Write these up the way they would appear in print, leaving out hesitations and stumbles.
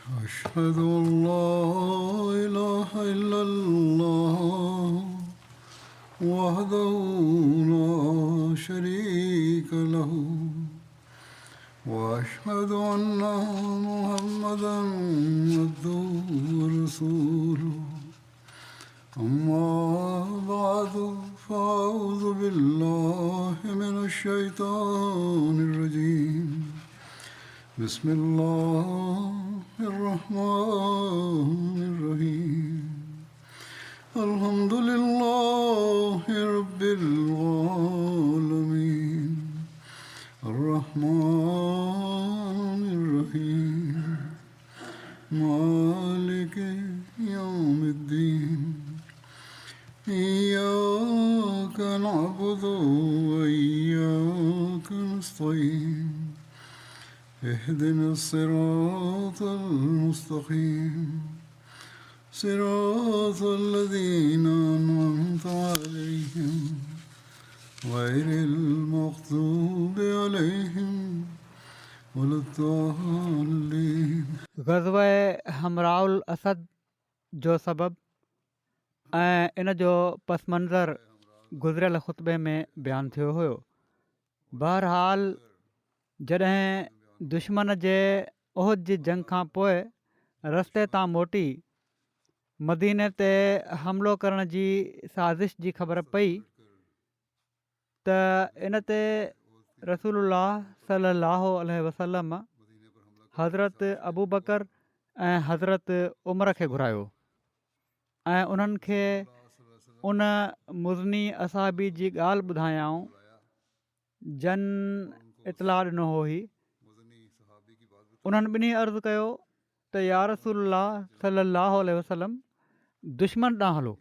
أشهد أن لا إله إلا الله وحده لا شريك له وأشهد أن محمدا عبده ورسوله أما بعد فأعوذ بالله من الشيطان الرجيم بسم الله الرحمن الرحيم الحمد لله رب العالمين الرحمن الرحيم مالك يوم الدين إياك نعبد وإياك نستعين اهدنا الصراط المستقيم صراط الذين أنعمت عليهم غير المغضوب عليهم ولا الضالين. ग़ज़वा हमराउल असद जो सबबु ऐं इन जो पस मंज़र गुज़िरियल ख़ुतबे में बयानु थियो हुयो। बहरहाल जॾहिं दुश्मन जे उहद जी जंग खां पोइ रस्ते तां मोटी मदीने ते हमिलो करण जी साज़िश जी ख़बर पई त इन ते रसूलुल्लाह सल्लल्लाहु अलैहि वसल्लम हज़रत अबू बकर ऐं हज़रत उमर खे घुरायो ऐं उन्हनि खे उन मुज़नी असहाबी जी ॻाल्हि ॿुधायाऊं जन इतलाह ॾिनो हो ही। उन्हनि ॿिन्ही अर्ज़ु कयो त या रसूलल्लाह सल्लल्लाहु अलैहि वसल्लम दुश्मन ॾांहुं हलो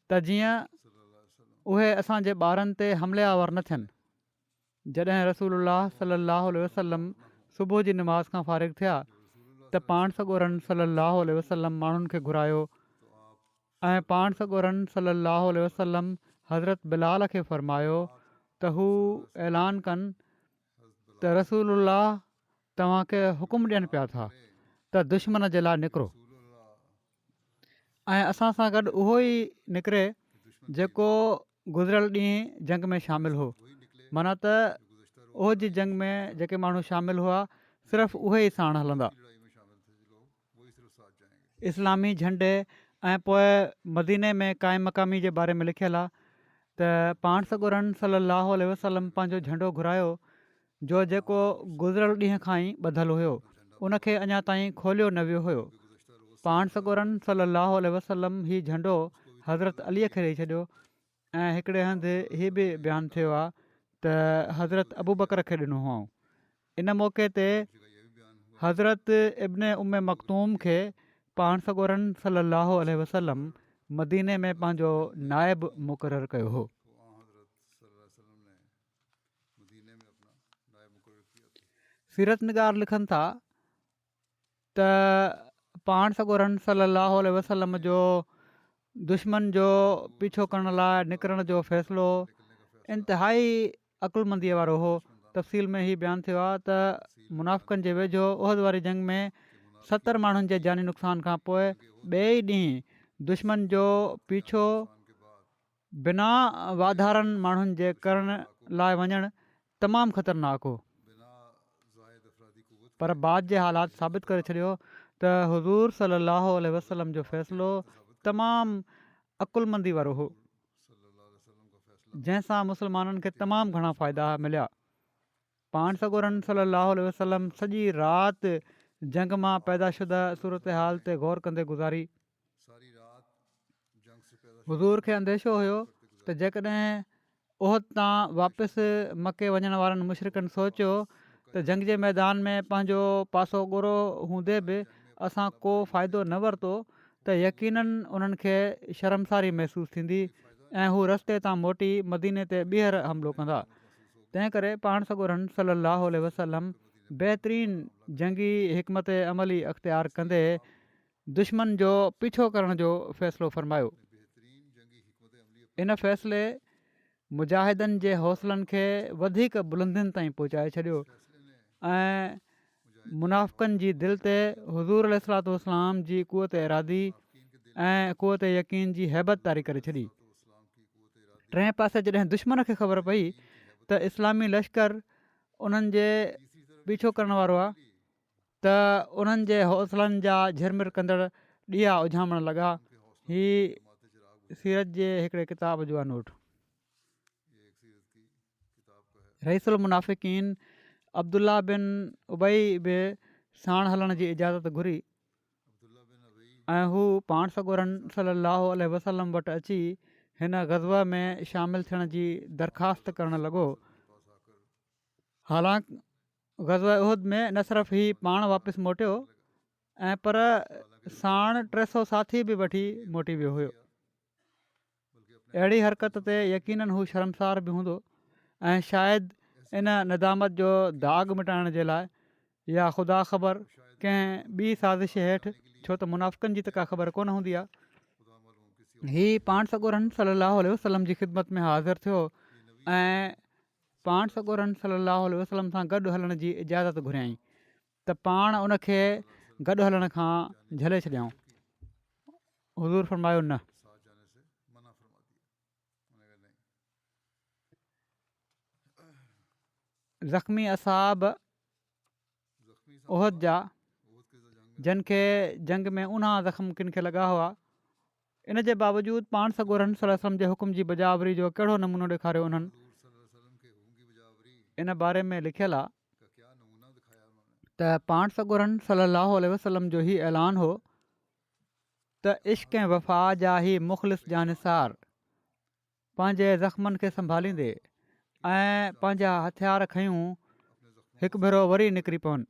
त जीअं उहे असांजे ॿारनि ते हमले आवर न थियनि। जॾहिं रसूलुल्लाह सल्लल्लाहु अलैहि वसल्लम सुबुह जी नमाज़ खां फ़ारिग़ थिया त पाण सॻोरनि सल्लल्लाहु अलैहि वसल्लम माण्हुनि खे घुरायो ऐं पाण सॻोरनि सल्लल्लाहु अलैहि वसल्लम हज़रत बिलाल खे फ़रमायो त हू ऐलान कनि त रसूलुल्लाह तव्हांखे हुकुम ॾियनि पिया था त दुश्मन जे लाइ निकिरो ऐं असां सां गॾु उहो ई निकिरे जेको गुज़िरियल ॾींहुं जंग में शामिलु हो। माना त उहो जी जंग में जेके माण्हू शामिलु हुआ सिर्फ़ु उहे ई साण हलंदा। इस्लामी झंडे ऐं पोइ मदीने में क़ाइम मक़ामी जे बारे में लिखियलु आहे त पाण सॻोरनि सल्लल्लाहु अलैहि वसल्लम पंहिंजो झंडो घुरायो जो जेको गुज़िरियल ॾींहं खां ई ॿधलु हुयो, उनखे अञा ताईं खोलियो न वियो हुयो। पाण सॻोरनि सल्लल्लाहु अलैहि वसल्लम ही झंडो हज़रत अलीअ खे ॾेई छॾियो ऐं हिकिड़े हंधि हीअ बि बयानु थियो आहे त हज़रत अबू बकर खे ॾिनो हुओ। इन मौक़े ते हज़रत इब्न उम्मे मख़्तूम खे पाण सॻोरनि सल्लल्लाहु अलैहि वसल्लम मदीने में पंहिंजो नाइब मुक़ररु कयो हो। सीरत निगार लिखनि था त पाण सॻोरनि सल्लल्लाहु अलैहि वसल्लम जो दुश्मन जो पीछो करण लाइ निकिरण जो फ़ैसिलो इंतिहाई अकुलमंदीअ वारो हो। तफ़सील में हीउ बयानु थियो आहे त मुनाफ़िक़नि जे वेझो उहद वारी जंग में 70 माण्हुनि जे जानी नुक़सान खां पोइ ॿिए ई ॾींहुं दुश्मन जो पीछो बिना वाधारनि माण्हुनि जे करण लाइ वञणु तमामु ख़तरनाक हो। पर बाद जे हालात साबित करे छॾियो त हुज़ूर सल्लल्लाहु अलैहि वसल्लम जो फ़ैसिलो तमामु अकुलमंदी वारो हो, जंहिंसां मुस्लमाननि खे तमामु घणा फ़ाइदा मिलिया। पाण सॻोरनि सल्लल्लाहु अलैहि वसल्लम सॼी राति जंग मां पैदा शुदा सूरत हाल ते ग़ौर कंदे गुज़ारी। हुज़ूर खे अंदेशो हुयो त जेकॾहिं उहद तां वापसि मके वञण वारनि मुशरिकनि सोचियो त जंग जे मैदान में पंहिंजो पासो ॻोरो हूंदे बि असां को फ़ाइदो न वरितो त यकीननि उन्हनि खे शर्मसारी महसूसु थींदी ऐं हू रस्ते तां मोटी मदीने ते ॿीहर हमिलो कंदा। तंहिं करे पाण सॻोरनि सल्लल्लाहु अलैहि वसल्लम बहितरीनु जंगी हिकमत अमली अख़्तियार कंदे दुश्मन जो पीछो करण जो फ़ैसिलो फ़रमायो। इन फ़ैसिले मुजाहिदनि जे हौसलनि खे वधीक बुलंदियुनि ताईं पहुचाए छॾियो ऐं मुनाफ़िक़नि जी दिलि ते हुज़ूर अलैहिस्सलातु वस्सलाम जी क़ुवत इरादी ऐं क़ुवत यकीन जी हैबत तारी करे छॾी। टे पासे जॾहिं दुश्मन खे ख़बर पई त इस्लामी लश्कर उन्हनि जे पीछो करण वारो आहे त उन्हनि जे हौसलनि जा झिरमिर कंदड़ ॾीआ उझामण लॻा। हीउ सीरत जे हिकिड़े किताब जो आहे नोट। रईसुल मुनाफ़िक़ीन अब्दुल्ला बिन उबई बि साण हलण जी इजाज़त घुरी ऐं हू पाण सॻोरनि सलाहु अलैहि वसलम वटि अची हिन ग़ज़वा में शामिलु थियण जी दरख़्वास्त करणु लॻो। हालांकि ग़ज़वा उहद में न सिर्फ़ु ही पाण वापसि मोटियो ऐं पर साण 300 साथी बि वठी मोटी वियो हुयो। अहिड़ी हरकत ते यकीनन हू शर्मसार बि हूंदो ऐं शायदि इन नदामत जो दाग़ मिटाइण जे लाइ या ख़ुदा ख़बर कंहिं ॿी साज़िश हेठि, छो त मुनाफ़िक़नि जी त का ख़बर कोन हूंदी आहे, हीउ पाण सॻोरनि सलाहु अलैहि वसलम जी ख़िदमत में हाज़िर थियो ऐं पाण सॻोरनि सलाहु अलैहि वसलम सां गॾु हलण जी इजाज़त घुरियईं त पाण उनखे गॾु हलण खां झले छॾियऊं। हुज़ूर फरमायो न। ज़ख़्मी असाब उहद जा जिन खे जंग में उन्हा ज़ख़्म किन खे लॻा हुआ, इन जे बावजूदु पाण सॻोरनि सल्लल्लाहु अलैहि वसल्लम जे हुकुम जी बजावरी जो कहिड़ो नमूनो ॾेखारियो उन्हनि। इन बारे में लिखियलु आहे त पाण सॻोरनि सल्लल्लाहु अलैहि वसल्लम जो ही ऐलान हो त इश्क़ ऐं वफ़ा जा ही मुख़लिस जानिसार पंहिंजे ज़ख़्मनि खे संभालींदे ऐं पंहिंजा हथियार खयूं हिकु भेरो वरी निकिरी पवनि।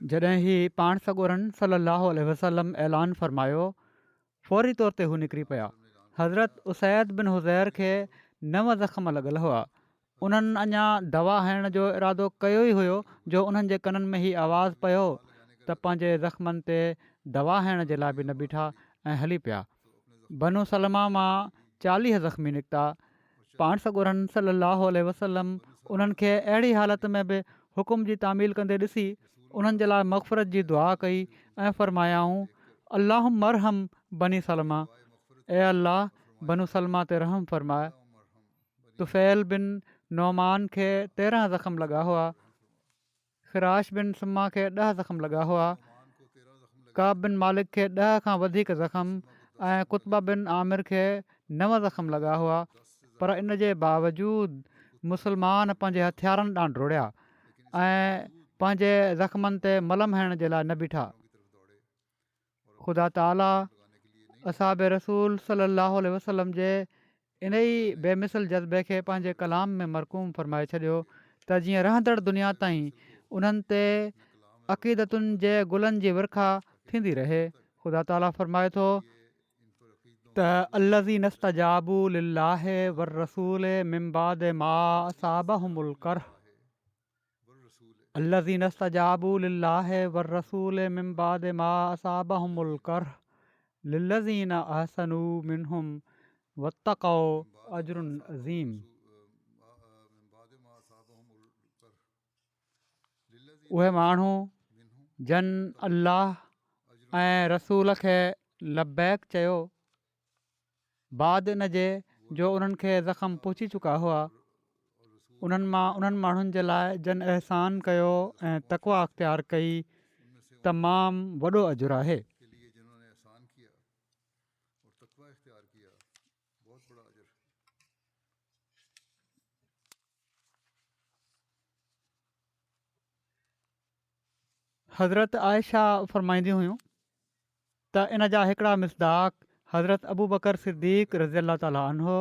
जॾहिं ही पाण सॻोरनि सलाहु अलैहि वसल्लम ऐलान फ़रमायो, फ़ौरी तौर ते हू निकिरी पिया। हज़रत उसैद बिन हुज़ैर खे 9 ज़ख़्म लॻल हुआ। उन्हनि अञा दवा हणण जो इरादो कयो ई हुयो जो उन्हनि जे कननि में ही आवाज़ु पियो त पंहिंजे ज़ख़्मनि ते दवा हणण जे लाइ बि न बीठा ऐं हली पिया। बनु सलमा मां 40 ज़ख़्मी निकिता। पाण सॻोरनि सलाहु अलैहि वसल्लम उन्हनि खे अहिड़ी हालत में बि हुकुम जी तामील कंदे ॾिसी उन्हनि जे लाइ मग़फ़िरत जी दुआ कई ऐं फ़रमायाऊं, अल्लाहुम्म अरहम बनी सलमा, ए अल्लाह बनु सलमा ते रहम फ़रमाए। तुफ़ैल बिन नौमान खे 13 ज़ख़्म लॻा हुआ। ख़िराश बिन सुमा खे 10 ज़ख़्म लॻा हुआ। काब बिन मालिक खे 10 खां वधीक ज़ख़्म ऐं कुतबा बिन आमिर खे 9 ज़ख़्म लॻा हुआ। पर इन जे बावजूदु मुस्लमान पंहिंजे हथियारनि ॾांहुं डोड़िया ऐं पंहिंजे ज़ख़्मनि ते मलम हणण जे लाइ न बीठा। ख़ुदा ताला असाब रसूल सलाहु अलैहि वसल्लम जे इन ई बेमिसल जज़्बे खे पंहिंजे कलाम में मरकूम फ़रमाए छॾियो त जीअं रहंदड़ दुनिया ताईं उन्हनि ते अक़ीदतुनि जे गुलनि जी विरखा थींदी रहे। ख़ुदा ताला फ़रमाए थो त अल्लज़ीन इस्तजाबू लिल्लाहि वर रसूल मिन बाद मा असाबहुमुल करह, अल्लज़ीन इस्तजाबू लिल्लाहि वर रसूल मिन बाद मा असाबहुमुल करह लिल्लज़ीन अहसनू मिनहुम वत्तक़ौ अजरुन अज़ीम। उहे माण्हू जन अल्लाह ऐं रसूल खे लब्बैक चयो बाद इन जे जो उन्हनि खे ज़ख़्म पहुची चुका हुआ, उन्हनि माण्हुनि जे लाइ जन अहसान कयो ऐं तक़वा अख़्तियार कई, तमामु वॾो अजुरु आहे। हज़रत आयशा फ़रमाईंदी हुयूं त इन जा हिकिड़ा मिसदाक़ हज़रत अबू बकर सिद्दीक़ रज़ी अल्लाह ताला अन्हो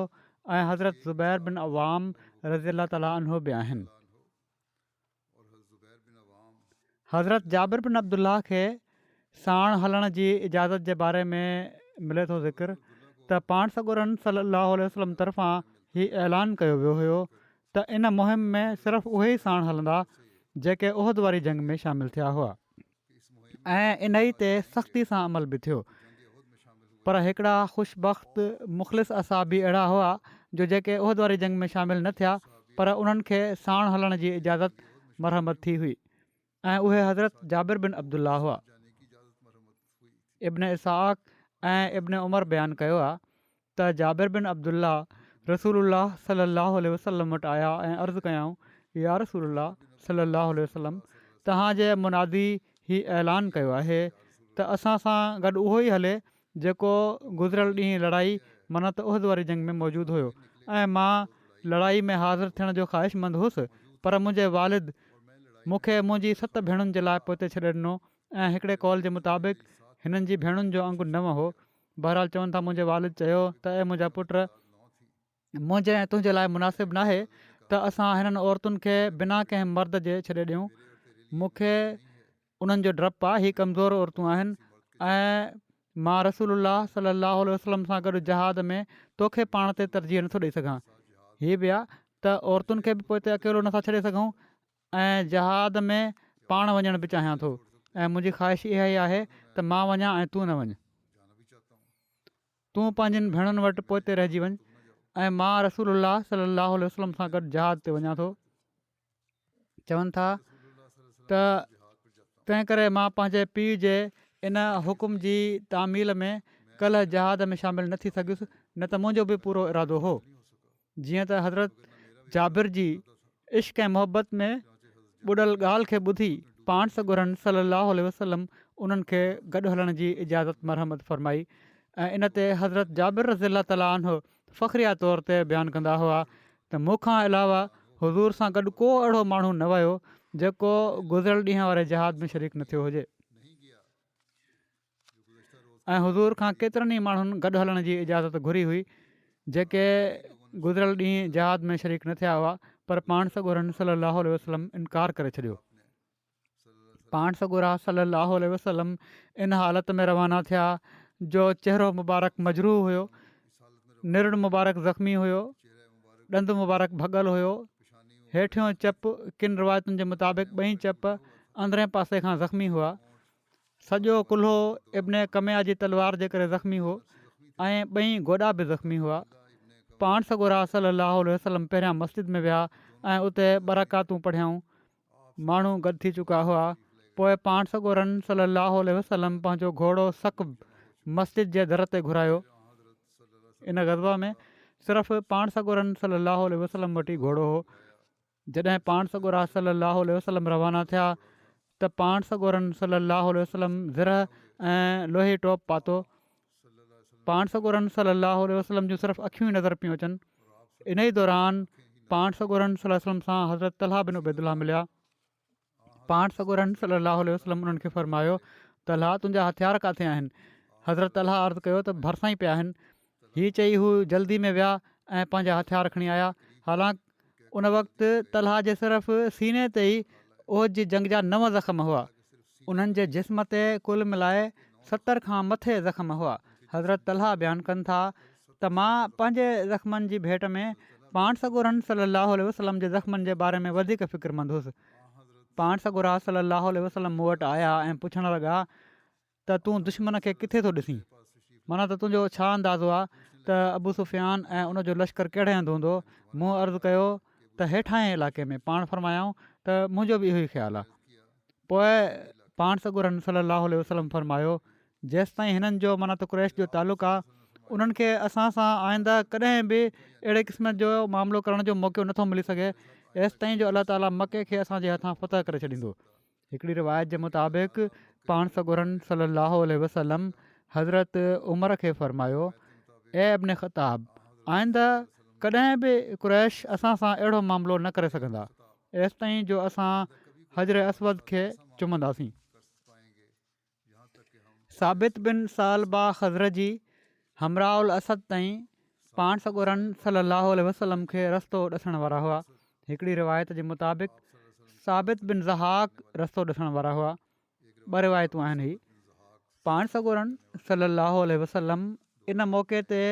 ऐं हज़रत ज़ुबैर बिन अवाम रज़ी अल्लाह ताला अन्हो बि आहिनि। हज़रत जाबिर बिन अब्दुल्ला खे साण हलण जी इजाज़त जे बारे में मिले थो ज़िक्र त पाण सॻोरनि सलाहु अलैहि वसल्लम तरफ़ां ही ऐलान कयो वियो हुयो त इन मुहिम में सिर्फ़ु उहे ई साण हलंदा जेके उहद वारी जंग में शामिलु थिया हुआ ऐं इन ई ते सख़्ती सां अमल बि थियो। पर हिकिड़ा ख़ुशबख़्त मुख़लिस असाबी अहिड़ा हुआ जो जेके उहद वारी जंग में शामिलु न थिया पर उन्हनि खे साण हलण जी इजाज़त मरहमत थी हुई ऐं उहे हज़रत जाबिर बिन अब्दुल्ला हुआ। इब्न इसहाक़ ऐं इब्न उमर बयानु कयो आहे त जाबिर बिन अब्दुल्ला रसूलुल्लाह सल्लल्लाहु अलैहि वसल्लम वटि आया ऐं अर्ज़ु कयऊं, या रसूलुल्लाह सल्लल्लाहु अलैहि वसल्लम, तव्हांजे मुनादी ही ऐलान कयो आहे त असां सां गॾु उहो ई हले जेको गुज़िरियल ॾींहुं लड़ाई माना त उहद वारी जंग में मौजूदु हुयो ऐं मां लड़ाई में हाज़िर थियण जो ख़्वाहिशमंद हुउसि, पर मुंहिंजे वालिद मूंखे मुंहिंजी 7 भेणुनि जे लाइ पोइ छॾे ॾिनो ऐं हिकिड़े कॉल जे मुताबिक़ हिननि जी भेणुनि जो अंगु 9 हो। बहरहाल चवनि था मुंहिंजे वालिद चयो त ऐं मुंहिंजा पुट, मुंहिंजे ऐं तुंहिंजे लाइ मुनासिबु नाहे त असां हिननि औरतुनि खे बिना कंहिं मर्द जे छॾे ॾियूं। मूंखे उन्हनि जो डपु आहे, हीअ कमज़ोर औरतूं आहिनि ऐं मां रसूलुल्लाह सल्लल्लाहु अलैहि वसल्लम सां गॾु जहाद में तोखे पाण ते तरजीह नथो ॾेई सघां। हीअ बि आहे त औरतुनि खे बि पोइ हिते अकेलो नथा छॾे सघूं ऐं जहाद में पाण वञण बि चाहियां थो ऐं मुंहिंजी ख़्वाहिश इहा ई आहे त मां वञा ऐं तूं न वञ, तूं पंहिंजनि भेणुनि वटि पोइ ते रहिजी वञ ऐं मां रसूलुल्लाह सल्लल्लाहु अलैहि वसल्लम सां गॾु जहाद ते वञा थो। चवनि था त तंहिं करे मां पंहिंजे पीउ जे इन हुकुम जी तामील में कल्ह जहाद में शामिलु न थी सघियुसि, न त मुंहिंजो बि पूरो इरादो हो। जीअं त हज़रत जाबिर जी इश्क ऐं मुहबत में ॿुॾल ॻाल्हि खे ॿुधी पाण सॻुरनि सल्लल्लाहु अलैहि वसल्लम उन्हनि खे गॾु हलण जी इजाज़त मरहमत फ़रमाई ऐं इन ते हज़रत जाबिर रज़ियल्लाहु ताला अन्हु फ़ख्रिया तौर ते बयानु कंदा हुआ त मूंखां अलावा हुज़ूर सां गॾु को अहिड़ो माण्हू न वियो जेको गुज़िरियल ॾींहं वारे जहाद में शरीक न थियो हुजे ऐं हुज़ूर खां केतिरनि ई माण्हुनि गॾु हलण जी इजाज़त घुरी हुई जेके गुज़िरियल ॾींहुं जहाद में शरीक न थिया हुआ, पर पाण सॻुरनि सल्लल्लाहु अलैहि वसल्लम इनकार करे छॾियो। पाण सॻुरा सल्लल्लाहु अलैहि वसल्लम इन हालत में रवाना थिया जो चहिरो मुबारक मजरूह हुयो, निरुण मुबारक ज़ख़्मी हुयो, ॾंदु मुबारक भॻल हुयो, हेठियों चप किन रिवायतुनि जे मुताबिक़ 2 चप अंदरे पासे खां ज़ख़्मी हुआ, सॼो कुल्हो इब्न कमिया जी तलवार जे करे ज़ख़्मी हो ऐं 2 गोॾा बि ज़ख़्मी हुआ। पाण सॻुरा सल्लल्लाहु अलैहि वसल्लम पहिरियां मस्जिद में विया ऐं उते बरकातूं पढ़ियाऊं। माण्हू गॾु थी चुका हुआ। पोइ पाण सॻुरनि सल्लल्लाहु अलैहि वसल्लम पंहिंजो घोड़ो सकब मस्जिद जे दर ते घुरायो। इन ग़ज़वा में सिर्फ़ु पाण सॻुरनि सल्लल्लाहु अलैहि वसल्लम वटि ई घोड़ो हो। जॾहिं पाण सॻुरा सल्लल्लाहु अलैहि वसल्लम रवाना थिया त पाण सॻुरनि सल्लल्लाहु अलैहि वसल्लम ज़िरह ऐं लोही टोप पातो। पाण सॻुरनि सल्लल्लाहु अलैहि वसल्लम जूं सिर्फ़ु अखियूं ई नज़र पियूं अचनि। इन ई दौरान पाण सॻुरनि सल्लल्लाहु अलैहि वसल्लम सां हज़रत तलहा बिन उबैदुल्लाह मिलिया। पाण सॻुरनि सल्लल्लाहु अलैहि वसल्लम उन्हनि खे फ़रमायो, तलहा तुंहिंजा हथियार किथे आहिनि? हज़रत तलहा अर्ज़ु कयो त भरिसां ई पिया आहिनि। हीअ चई हू जल्दी में विया ऐं पंहिंजा हथियार खणी आया। हालांकि उन वक़्तु तलहा जे सिर्फ़ु सीने ते ई उहद जी जंग जा 9 ज़ख़्म हुआ। उन्हनि जे जिस्म ते कुल मिलाए 70 खां मथे ज़ख़्म हुआ। हज़रत तलहा बयानु कनि था त मां पंहिंजे ज़ख़्मनि जी भेट में पाण सॻुरनि सल्लल्लाहु अलैहि वसल्लम जे ज़ख़्मनि जे बारे में वधीक फ़िक्रमंद हुउसि। पाण सॻुरा सल्लल्लाहु अलैहि वसल्लम मूं वटि आया ऐं पुछणु लॻा त तूं दुश्मन खे किथे थो ॾिसीं, माना त तुंहिंजो छा अंदाज़ो आहे त अबू सुफ़ियान ऐं उनजो लश्कर कहिड़े हंधि हूंदो? मूं अर्ज़ु कयो त हेठां इलाइक़े में। पाण फ़रमायाऊं त मुंहिंजो बि इहो ई ख़्यालु आहे। पोइ पाण सॻुरनि सल्लल्लाहु अलैहि वसल्लम फ़रमायो, जेसि ताईं हिननि जो माना त क़ुरैश जो तालुक़ु आहे, उन्हनि खे असां सां आईंदा कॾहिं बि अहिड़े क़िस्म जो मामिलो करण जो मौक़ो नथो मिली सघे एसि ताईं जो अलाह ताला मके खे असांजे हथां फ़तह करे छॾींदो। हिकिड़ी रिवायत जे मुताबिक़ पाण सॻुरनि सल्लल्लाहु अलैहि वसल्लम हज़रत उमर खे फ़रमायो, ए इब्न ख़त्ताब, आईंदा कॾहिं बि क़ुरैश असां सां अहिड़ो मामिलो न करे सघंदा एसि ताईं जो असां हजर असवद खे चुमंदासीं। साबित बिन सालबा ख़ज़रजी हमराउल असद ताईं पाण सॻुरनि सल्लल्लाहु अलैहि वसल्लम खे रस्तो ॾसण वारा हुआ। हिकिड़ी रिवायत जे मुताबिक़ साबित बिन ज़हाक रस्तो ॾसण वारा हुआ। 2 रिवायतूं आहिनि। ही पाण सॻुरनि सल्लल्लाहु अलैहि वसल्लम इन मौक़े ते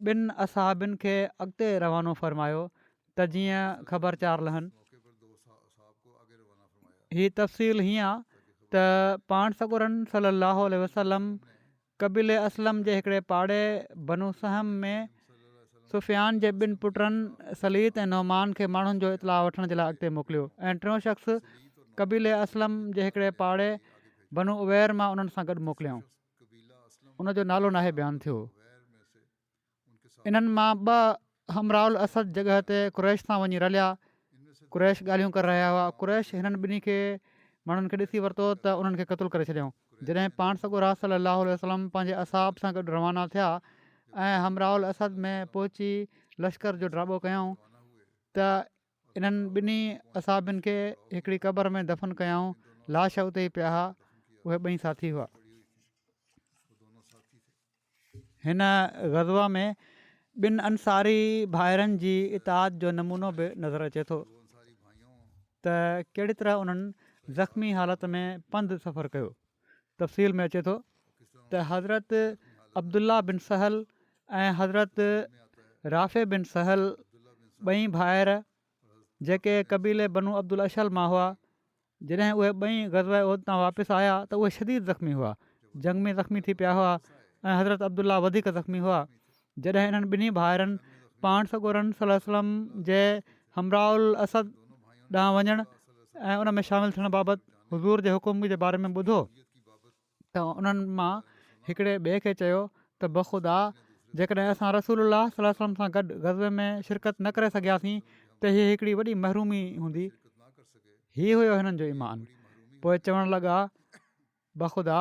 2 असहाबिन खे अॻिते रवानो फ़रमायो त जीअं ख़बरचार लहनि। हीअ तफ़सील हीअं आहे त पाण सॻुरनि सल्लल्लाहु अलैहि वसल्लम क़बीले असलम जे हिकिड़े पाड़े बनू सहम में सुफ़ियान जे ॿिनि पुटनि सलीत ऐं नौमान खे माण्हुनि जो इतलाउ वठण जे लाइ अॻिते मोकिलियो ऐं टियों शख़्स कबीले असलम जे हिकिड़े पाड़े बनू उवैर मां उन्हनि सां गॾु मोकिलियऊं। उनजो नालो नाहे बयानु थियो। इन्हनि मां ॿ हमराउल असद जॻह ते कुरैश सां वञी रलिया। कुरैश ॻाल्हियूं करे रहिया हुआ। कुरैश हिननि ॿिन्ही खे माण्हुनि खे ॾिसी वरितो त उन्हनि खे क़तलु करे छॾियऊं। जॾहिं पाण सॻोरा सल्लल्लाहु अलैहि वसल्लम पंहिंजे असाब सां गॾु रवाना थिया ऐं हमराउल असद में पहुची लश्कर जो ड्राबो कयऊं त इन्हनि ॿिन्ही असाबिन खे हिकिड़ी क़बर में दफ़न कयऊं। लाश उते ई पिया हुआ। उहे ॿई साथी हुआ। हिन ग़ज़वा में ॿिनि अंसारी भाइरनि जी इताद जो नमूनो बि नज़र अचे थो त कहिड़ी तरह उन्हनि ज़ख़्मी हालत में पंधु सफ़र कयो। तफ़सील में अचे थो त हज़रत अब्दुल्ला बिन सहल ऐं हज़रत राफ़े बिन सहल ॿई भाइर जेके कबीले बनू अब्दुल अशल मां हुआ, जॾहिं उहे ॿई ग़ज़वा उहद तां वापसि आया त उहे शदीद ज़ख़्मी हुआ, जंग में ज़ख़्मी थी पिया हुआ ऐं हज़रत अब्दुल्ला वधीक ज़ख़्मी हुआ। जॾहिं हिननि ॿिन्ही भाइरनि पाण सॻोरनि सल्लल्लाहु अलैहि वसल्लम जे हमराउल असद ॾांहुं वञणु ऐं उन में शामिलु थियण बाबति हुज़ूर जे हुकुम जे बारे में ॿुधो त उन्हनि मां हिकिड़े ॿिए खे चयो त बख़ुदा जेकॾहिं असां रसूलुल्लाह सल्लल्लाहु अलैहि वसल्लम सां गॾु ग़ज़वे में शिरकत न करे सघियासीं त हीअ हिकिड़ी वॾी महरूमी हूंदी। हीउ हुयो हिननि जो ईमान। पोइ चवणु लॻा बख़ुदा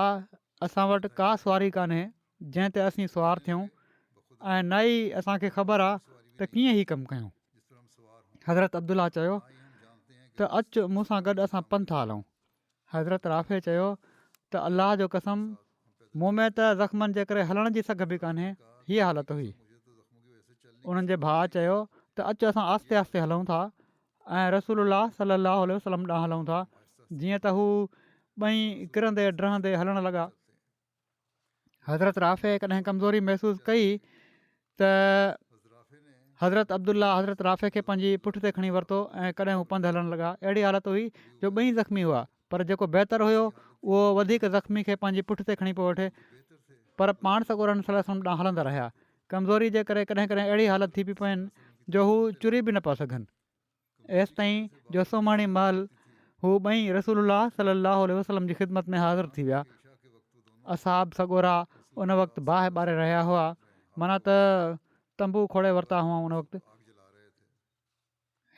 असां वटि का सुवारी कान्हे जंहिं ते असीं सुवार थियूं ऐं न ई असांखे ख़बर आहे त कीअं हीउ कमु कयूं। हज़रत अब्दुल्ला चयो त अचु मूंसां गॾु असां पंधु हलूं। हज़रत राफ़े चयो त अलाह जो कसम मूं में त ज़ख़्मनि जे करे हलण जी सघ बि कान्हे। हीअ हालत हुई। उन्हनि जे भाउ चयो त अचु असां आस्ते आस्ते हलूं था ऐं रसूलुल्लाह सल्लल्लाहु अलैहि वसल्लम ॾांहुं हलूं था। जीअं त हू ॿई किरंदे ड्रहंदे हलणु लॻा। हज़रत राफ़े कॾहिं कमज़ोरी महसूसु कई त हज़रत अब्दुल्ला हज़रत राफ़े खे पंहिंजी पुठि ते खणी वरितो ऐं कॾहिं हू पंधु हलणु लॻा। अहिड़ी हालत हुई जो ॿई ज़ख़्मी हुआ, पर जेको बहितरु हुयो उहो वधीक ज़ख़्मी खे पंहिंजी पुठि ते खणी पियो वठे, पर पाण सॻोरनि सल्लल्लाहु अलैहि वसल्लम ॾांहुं हलंदा रहिया। कमज़ोरी जे करे कॾहिं कॾहिं अहिड़ी हालत थी पई पवनि जो हू चुरी बि न पिया सघनि। एसि ताईं जो सुम्हणी महिल हू ॿई रसूलुल्लाह सल्लल्लाहु अलैहि वसल्लम जी ख़िदमत में हाज़िर थी विया। असाब सॻोरा उन वक़्तु बाहि ॿारे रहिया हुआ, माना त तंबू खोड़े वरिता हुआ। उन वक़्तु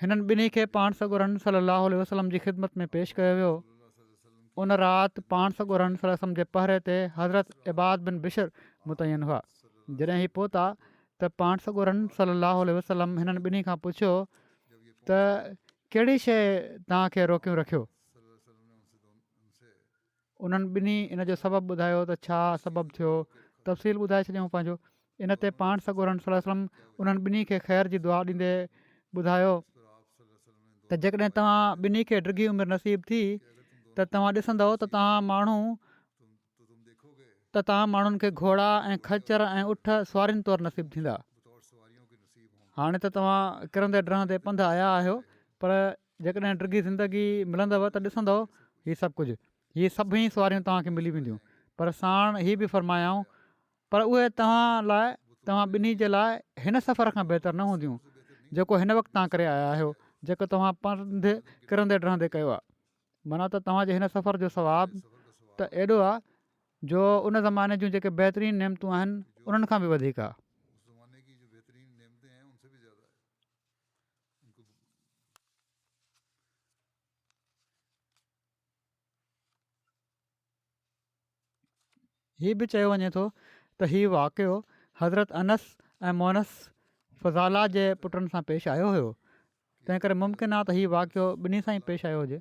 हिननि ॿिन्ही खे पाण सॻोरनि सल्लल्लाहु अलैहि वसल्लम जी ख़िदमत में पेश कयो वियो। उन राति पाण सॻोरनि सल्लल्लाहु अलैहि वसल्लम जे पहिरे ते हज़रत इबाद बिन बिशर मुतयन हुआ। जॾहिं हीअ पहुता त पाण सॻोरनि सल्लल्लाहु अलैहि वसल्लम हिननि ॿिन्ही खां पुछियो त कहिड़ी शइ तव्हांखे रोकियो रखियो। उन्हनि ॿिन्ही इन जो सबबु ॿुधायो त छा सबबु थियो। तफ़सील ॿुधाए छॾियऊं पंहिंजो। इन ते पाण सॻोरनि सल्लल्लाहु अलैहि वसल्लम उन्हनि ॿिन्ही खे ख़ैर जी दुआ ॾींदे ॿुधायो त जेकॾहिं तव्हां ॿिन्ही खे डिघी उमिरि नसीब थी त तव्हां ॾिसंदव त तव्हां माण्हुनि खे घोड़ा ऐं खच्चर ऐं उठ सुवारियुनि तौरु नसीब थींदा। हाणे त तव्हां किरंदे ड्रहंदे पंधु आया आहियो, पर जेकॾहिं डिघी ज़िंदगी मिलंदव त ॾिसंदव हीअ सभु कुझु, हीअ सभई सुवारियूं तव्हांखे मिली वेंदियूं। पर साण हीअ बि फ़रमायाऊं पर उहे तव्हां ॿिन्ही जे लाइ हिन सफ़र खां बहितर न हूंदियूं जेको हिन वक़्तु तव्हां करे आया आहियो, जेको तव्हां पंधु किरंदे ड्रहंदे कयो आहे। माना त तव्हांजे हिन सफ़र जो सवाबु त एॾो आहे जो उन ज़माने जूं जेके बहितरीनु नेमतूं आहिनि उन्हनि खां बि वधीक आहे। हीअ बि चयो वञे थो त हीउ वाक़ियो हज़रत अनस ऐं मोनस फ़ज़ाला जे पुटनि सां पेश आयो हुयो, तंहिं करे मुमकिन आहे त हीउ वाक़ियो ॿिन्ही सां ई पेश आयो हुजे।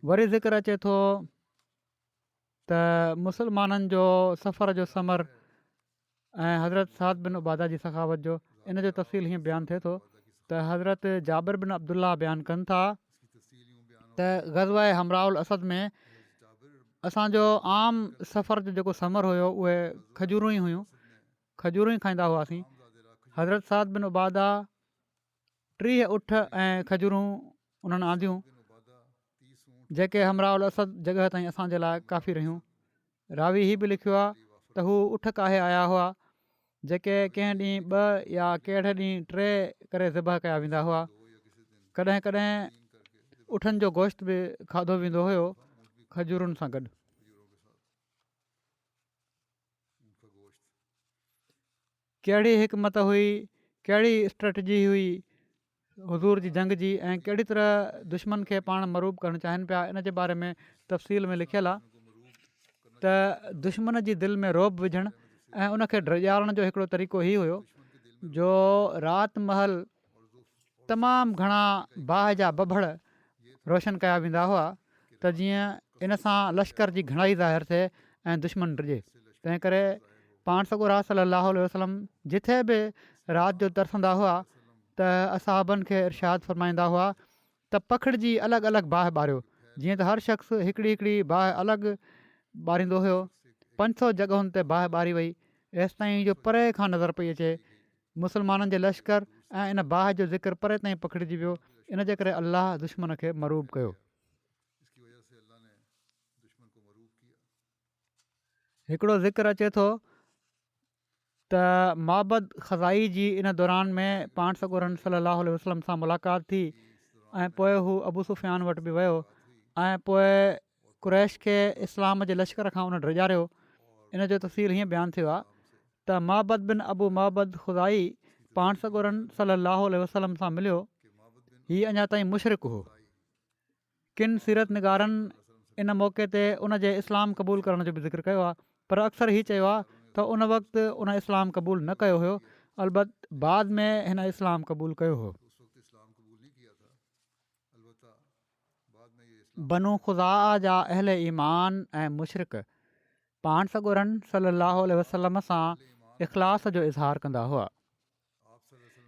वरी ज़िक्र अचे थो त मुसलमाननि जो सफ़र जो समर ऐं हज़रत साद बिन उबादा जी सखावत जो। इन जो तफ़सील हीअं बयानु थिए थो त हज़रत जाबिर बिन अब्दुल्ला बयानु कनि था त ग़ज़वा हमराउल असद में असांजो आम सफ़र जो जेको समर हुयो उहे खजूरूं ई हुयूं, खजूरूं ई खाईंदा हुआसीं। हज़रत साद बिन उबादा 30 उठ ऐं खजूरूं उन्हनि आंदियूं जेके हमराउल असद जॻह ताईं असांजे लाइ काफ़ी रहियूं। रावी ही बि लिखियो आहे त हू उठ काहे आया हुआ जेके कंहिं ॾींहुं 2 या कहिड़े ॾींहुं 3 करे ज़िबह कया वेंदा हुआ। कॾहिं कॾहिं उठनि जो गोश्त बि खाधो वेंदो हुयो खजूरुनि सां गॾु। कहिड़ी हिकमत हुई, कहिड़ी स्ट्रेटजी हुई हुज़ूर जी जंग जी, ऐं कहिड़ी तरह दुश्मन खे पाण मरूब करणु चाहिनि पिया, इन जे बारे में तफ़सील में लिखियलु आहे त दुश्मन जी दिलि में रोब विझणु ऐं उनखे ड्रिॼारण जो हिकिड़ो तरीक़ो ई हुयो जो राति महल तमामु घणा बाहि जा बभड़ रोशन कया वेंदा हुआ त जीअं इन सां लश्कर जी घणाई ज़ाहिर थिए ऐं दुश्मन ड्रिजे। तंहिं करे पाण सॻोरा सलाहु वसलम जिथे बि राति जो तरसंदा हुआ त असहाबनि खे इरशाद फ़रमाईंदा हुआ त पखड़ जी अलॻि अलॻि बाहि ॿारियो, जीअं त हर शख़्स हिकिड़ी हिकिड़ी बाहि अलॻि ॿारींदो हुयो। 500 जॻहुनि ते बाहि ॿारी वई एसि ताईं जो परे खां नज़र पई अचे मुस्लमाननि जे लश्कर ऐं इन बाहि जो ज़िक्र परे ताईं पखिड़िजी वियो। इन जे करे अलाह दुश्मन खे मरूब कयो। हिकिड़ो ज़िक्र अचे थो त माबद ख़ज़ाई जी इन दौरान में पाण सॻोरन सलाहु वसलम सां मुलाक़ात थी ऐं पोइ हू अबू सुफ़ियान वटि बि वियो ऐं पोइ कुरैश खे इस्लाम जे लश्कर खां उन ड्रिॼारियो। इन जो तफ़सील हीअं बयानु थियो आहे त माबद बिन अबू माबद ख़ुदाई पाण सॻोरन सलाहु वसलम सां मिलियो। हीअ अञा ताईं मुशरिक़ हो। किन सीरत निगारनि इन मौक़े ते उन जे इस्लाम क़बूल करण जो बि ज़िक्र कयो आहे, पर अक्सर हीअ चयो आहे त उन वक़्तु उन इस्लाम क़बूल न कयो हुयो, अलबत बाद में हिन इस्लाम क़बूल कयो हो। बनु ख़ुज़ा जा अहले ईमान ऐं मुशरिक़ पाण सॻोरन सलाहु वसलम सां इख़लास जो इज़हार कंदा हुआ।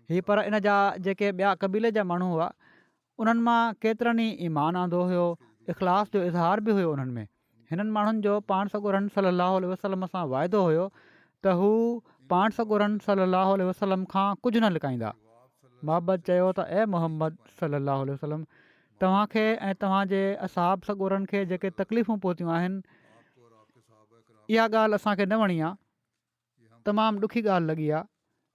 हीअ पर इन जा जेके ॿिया क़बीले जा माण्हू हुआ उन्हनि मां केतिरनि ई ईमान आंदो हुयो, इख़लास जो इज़हार बि हुयो उन्हनि में। हिननि माण्हुनि जो पाण सॻोरन सलाहु वसलम सां वाइदो हुयो त हू पाण सॻोरन सलाहु वसलम खां कुझु न लिकाईंदा। मोहम्मद चयो त ए मोहम्मद सलाहु वसलम, तव्हांखे ऐं तव्हांजे असहाब सॻोरनि खे जेके तकलीफ़ूं पहुतियूं आहिनि इहा ॻाल्हि असांखे न वणी आहे, तमामु ॾुखी ॻाल्हि लॻी आहे।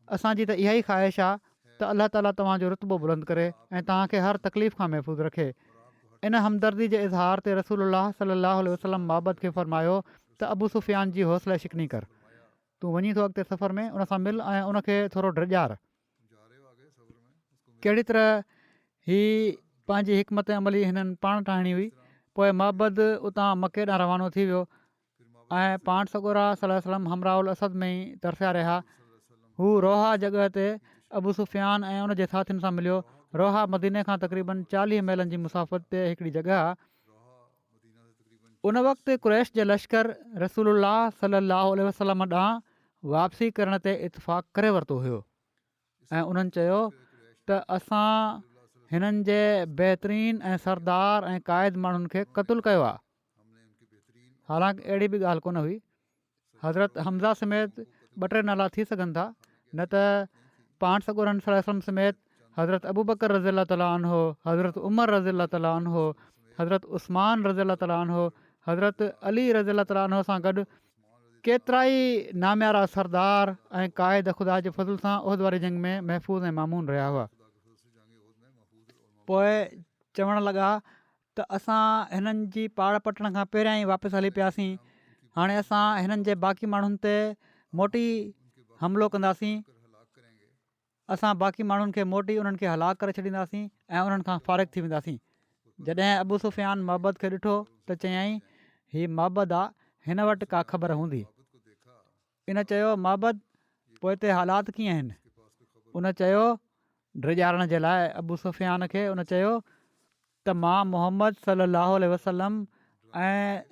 असांजी त इहा ई ख़्वाहिश आहे त अलाह ताला तव्हांजो रुतबो बुलंद करे ऐं तव्हांखे हर तकलीफ़ खां महफ़ूज़ रखे। इन हमदर्दी जे इज़हार ते रसूलुल्लाह सलाहु वसलम मोहम्मद खे फ़रमायो त अबू सुफ़ियान जी हौसला शिकनी कर, तूं वञी थो अॻिते सफ़र में उन सां मिल ऐं उनखे थोरो ड्रिॼार। कहिड़ी तरह ही पंहिंजी हिकमत अमली हिननि पाण ठाहिणी हुई। पोइ मोहम्मद उतां मके ॾांहुं रवानो थी वियो ऐं पाण सॻोरा सलम हमराउल असद में ई तरसिया रहिया। हू रोहा जॻह ते अबू सुफ़ियान ऐं उन जे साथियुनि सां मिलियो। रोहा मदीने खां तक़रीबन 40 मीलनि जी मुसाफ़त ते हिकिड़ी जॻह आहे। उन वक़्तु कुरैश जे लश्कर रसूलुल्लाह सलाहु वसलम ॾांहुं वापसी करण ते इतफ़ाक़ करे वरितो हुयो ऐं उन्हनि चयो त असां हिननि जे बहितरीन ऐं सरदार ऐं क़ाइद माण्हुनि खे क़तलु कयो आहे। हालांकि अहिड़ी बि ॻाल्हि कोन हुई। हज़रत हमज़ा समेत 2-3 नाला थी सघनि था, न त पाण सॻोरन सलम समेत हज़रत अबू बकर रज़ी ताला अनहो, हज़रत उमर रज़ी ताला अनहो, हज़रत उस्मान रज़ी ताला अनहो, हज़रत अली रज़ी ताला अनहो सां गॾु केतिरा ई नाम्यारा सरदार ऐं क़ाइद ख़ुदा जे फज़ल सां उहिद वारी जंग में महफ़ूज़ ऐं मामून रहिया हुआ। पोइ चवणु लॻा त असां हिननि जी पाड़ पटण खां पहिरियां ई वापसि हली पियासीं। हाणे असां हिननि जे बाक़ी माण्हुनि ते मोटी हमिलो कंदासीं। असां बाक़ी माण्हुनि खे मोटी उन्हनि खे हलाक करे छॾींदासीं ऐं उन्हनि खां फ़ारिग़ थी वेंदासीं। जॾहिं अबू सुफ़ियान मोहम्मद खे ॾिठो त चयाईं हीअ मोहम्मद आहे, हिन वटि का ख़बर हूंदी। इन चयो मोहम्मद पोइ हिते हालात कीअं आहिनि? उन चयो ड्रिॼारण जे लाइ अबू सुफ़ियान खे उन चयो त मां मोहम्मद सलाहु वसलम ऐं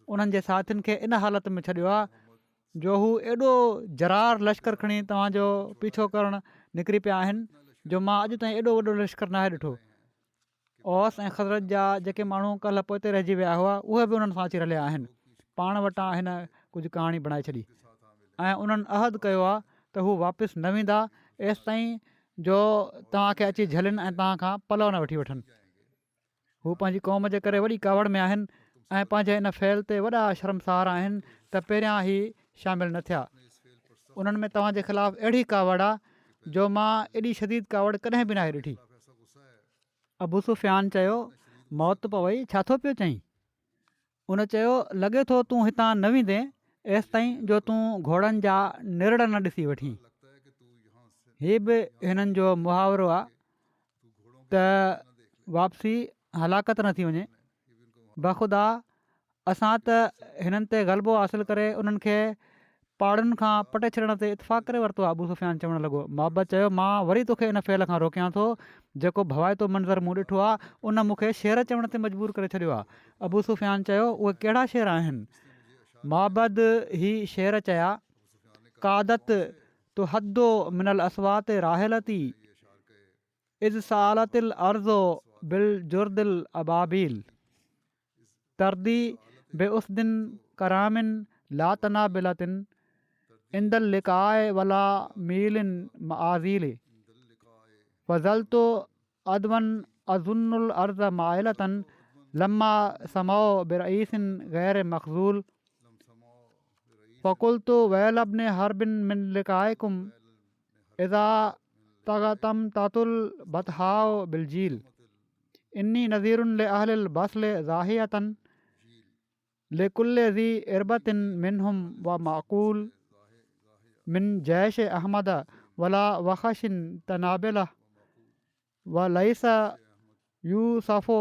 उन्हनि जे साथियुनि खे इन हालत में छॾियो आहे जो हू एॾो जरार लश्कर खणी तव्हांजो पीछो करणु निकिरी पिया आहिनि जो मां अॼु ताईं एॾो वॾो लश्कर नाहे ॾिठो। औस ऐं ख़ज़रत जा जेके माण्हू काल्ह पोइते रहिजी विया हुआ उहे बि उन्हनि सां अची रलिया आहिनि। पाण वटां हिन कुझु कहाणी बणाए छॾी ऐं उन्हनि अहद कयो आहे त हू वापसि न वेंदा एसि ताईं जो तव्हांखे अची झलनि ऐं तव्हां खां पलव न वठी वठनि। हू पंहिंजी क़ौम जे करे वॾी कावड़ में आहिनि ऐं पंहिंजे इन फ़ैल ते वॾा शर्मसार आहिनि त पहिरियां ई शामिलु न थिया। उन्हनि में तव्हांजे ख़िलाफ़ु अहिड़ी कावड़ आहे जो मां एॾी शदीद कावड़ कॾहिं बि नाहे ॾिठी। अबू सुफ़ियान चयो, मौत पवई, छा थो पियो चईं? उन चयो, लॻे थो तूं हितां न वेंदे एसि ताईं जो तूं घोड़नि जा निरड़ न ॾिसी वठीं। हीअ बि हिननि जो मुहावरो आहे त वापसी हलाकत न थी वञे। बख़ुदा असां त हिननि ते ग़लबो हासिलु करे उन्हनि खे पहाड़ुनि खां पटे छॾण ते इतफ़ाक़ करे वरितो आहे। अबू सुफ़ियान चवणु लॻो, मोहबत चयो, मां वरी तोखे इन फ़ैल खां रोकियां थो जेको भवाइतो मंज़र मूं ॾिठो आहे उन मूंखे शेर चवण ते मजबूर करे छॾियो आहे। अबू सुफ़ियान चयो, उहे कहिड़ा शेर आहिनि? मोहबत ही शेर चया, कादत तो हदो मिनल असवात राहिलती इज़ सालतिल अर्ज़ो बिल जुर्दिल अबाबील तरदी बे उसदिन करामिन लातना बिलतिन इंदल लिकाए वला मीलिन माज़ील फज़लतो अदवन अज़ुन्नुल अर्ज़ माइलतन लम्मा समो बिरईसिन गैर मखज़ूल फ़कुलतो वैलबने हरबिन मिन लिकाएकुम इज़ा तगतम तातुल बतहाओ बिलजील इन्नी नज़ीरुन ले अहलिल बसले ज़ाहियतन लेकुल्ले ज़ी इरबतिन मिनहुम व माक़ूल मिन जैश अहमद वला वख़शिन तनाबिला व लईसा यूसफ़ो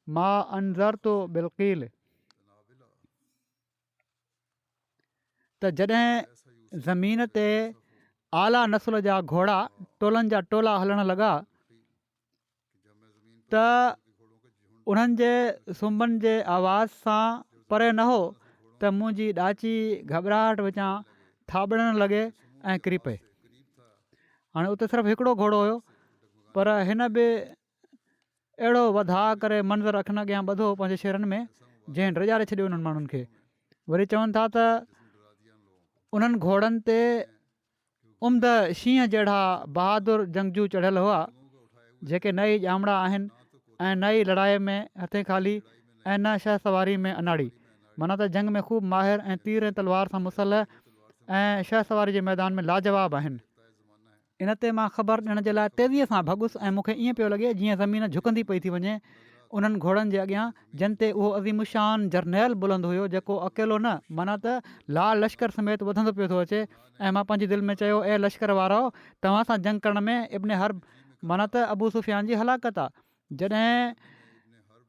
मा अंज़रतो बिलकील। त जॾहिं ज़मीन ते आला नसुल जा घोड़ा टोलनि जा टोला हलणु लॻा त उन्हनि जे सुंबनि जे आवाज़ सां परे न हो त मुंहिंजी ॾाची घबराहट विचां थाॿड़णु लॻे ऐं किरी पए। हाणे उते सिर्फ़ु हिकिड़ो घोड़ो हुयो, पर हिन बि अहिड़ो वधा करे मंज़रु अखियुनि अॻियां ॿधो पंहिंजे शेरनि में जंहिं ड्रजारे छॾियो उन्हनि माण्हुनि खे। वरी चवनि था त उन्हनि घोड़नि ते उम्द शींहं जहिड़ा बहादुर जंगजू चढ़ियल हुआ जेके नई ॼामड़ा आहिनि ऐं नई लड़ाई में हथे ख़ाली ऐं न शह सवारी में अनाड़ी, माना त जंग में ख़ूब माहिर ऐं तीर ऐं तलवार सां मुसल ऐं शह सवारी जे मैदान में लाजवाब आहिनि। इन ते मां ख़बर ॾियण जे लाइ तेज़ीअ सां भॻुसि ऐं मूंखे ईअं पियो लॻे जीअं ज़मीन झुकंदी पई थी वञे उन्हनि घोड़नि जे अॻियां जिन ते उहो अज़ीमुशान जर्नैल बुलंद हुयो जेको अकेलो न, माना त लाल लश्कर समेत वधंदो पियो थो अचे। ऐं मां पंहिंजी दिलि में चयो, ए लश्कर वारो, तव्हां सां जंग करण में इब्न हर्ब माना त अबू सुफ़ियान जी हलाकत आहे। जॾहिं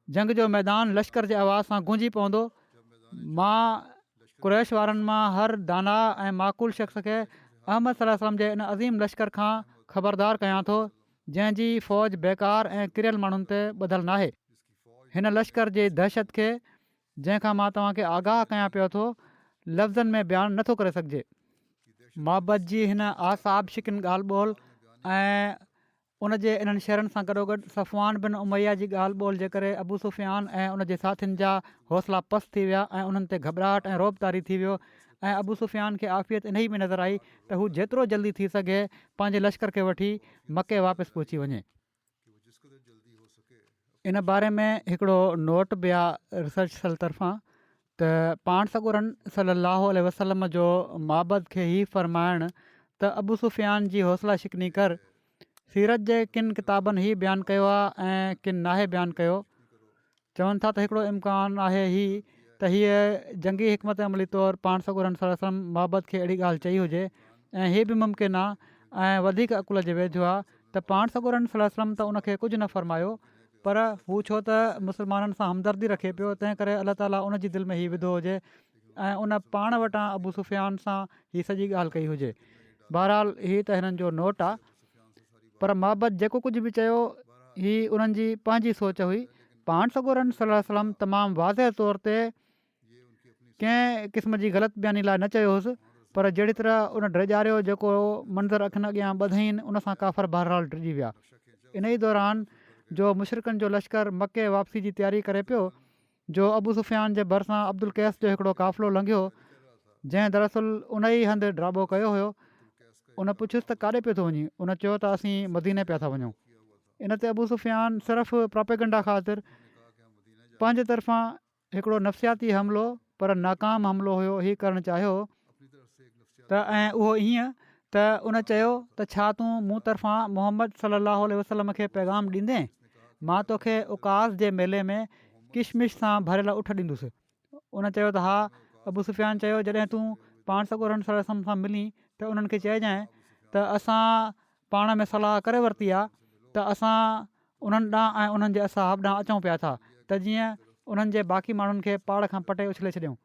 जंग जो मैदान लश्कर जे आवाज़ सां गूंजी पवंदो, मां कुरैश वारनि मां हर दाना ऐं माक़ूल शख़्स खे अहमद सल्लल्लाहु अलैहि वसल्लम जे इन अज़ीम लश्कर खां ख़बरदार कयां थो जंहिंजी फ़ौज बेकार ऐं किरियल माण्हुनि ते ॿधल नाहे। हिन लश्कर जी दहशत खे जंहिंखां मां तव्हांखे आगाह कयां पियो थो लफ़्ज़नि में बयानु नथो करे सघिजे। मोहबत जी हिन आसाब शिकिन ॻाल्हि ॿोल ऐं उन जे इन्हनि शहरनि सां गॾोगॾु सफ़वान बिन उमैया जी ॻाल्हि ॿोल जे करे अबू सुफ़ियान ऐं उन जे साथियुनि जा हौसला पस्त थी विया ऐं उन्हनि ते घबराहट ऐं रोब तारी थी वियो ऐं अबू सुफ़ियान खे आफ़ियत इन ई में नज़र आई त हू जेतिरो जल्दी थी सघे पंहिंजे लश्कर खे वठी मके वापसि पहुची वञे। इन बारे में हिकिड़ो नोट बि आहे रिसर्च सेल तरफ़ां त पाण सॻुरन सलाहु वसलम जो मोहबत खे ई फ़रमाइणु त अबू सुफ़ियान जी हौसला शिकनी कर सीरत जे किन किताबनि ई बयानु कयो आहे ऐं किन नाहे बयानु कयो। चवनि था त हिकिड़ो इम्कान आहे ही त हीअ जंगी हिकमत अमली तौरु पाण सॻुरन वसलम मोहबत खे अहिड़ी ॻाल्हि चई हुजे ऐं हीअ बि मुमकिन आहे ऐं वधीक अकुल जे वेझो आहे त पाण सॻुरन वसलम त उनखे कुझु न फ़रमायो, पर हू छो त मुस्लमाननि सां हमदर्दी रखे पियो तंहिं करे अलाह ताला उन जी दिलि में हीउ विधो हुजे ऐं उन पाण वटां अबू सुफ़ियान सां हीअ सॼी ॻाल्हि कई हुजे। बहरहाल हीअ त हिननि जो नोट आहे, पर मोहबत जेको कुझु बि चयो हीअ उन्हनि जी पंहिंजी सोच हुई। पाण सॻुरन सल्लल्लाहु अलैहि वसल्लम तमामु वाज़े तौर ते कंहिं क़िस्म जी ग़लति बयानी लाइ न चयो हुउसि, पर जहिड़ी तरह उन ड्रजारियो जेको मंज़रु अखियुनि अॻियां ॿधईं उन सां काफ़र बहरहाल डिॼी विया। इन ई दौरान जो मुशरिकनि जो लश्कर मके वापसी जी तयारी करे पियो, जो अबू सुफ़ियान जे भरिसां अब्दुल कैस जो हिकिड़ो क़ाफ़िलो लंघियो जंहिं दरअसल उन ई हंधि ड्राबो कयो हुयो। उन पुछियुसि त काॾे पियो थो वञी? उन चयो त असीं मदीने पिया था वञूं। इन ते अबू सुफ़ियान सिर्फ़ु प्रोपेगंडा ख़ातिर पंहिंजे तरफ़ां हिकिड़ो नफ़सियाती हमिलो, पर नाकाम हमिलो हुयो, हीअ करणु चाहियो त ऐं उहो हीअं त उन चयो त छा तूं मूं तरफ़ां मोहम्मद सलाहु वसलम खे पैगाम ॾींदे, मां तोखे उकास जे मेले में किशमिश सां भरियल उठ ॾींदुसि। उन चयो त हा। अबू सुफ़ियान चयो, जॾहिं तूं पाण सॻोरन सलम सां मिली त उन्हनि खे चइजांइ त असां पाण में सलाह करे वरिती आहे त असां उन्हनि ॾांहुं ऐं उन्हनि जे असहाब ॾांहुं अचूं पिया था त जीअं उन्हनि जे बाक़ी माण्हुनि खे पाड़ खां पटे उछले छॾियऊं।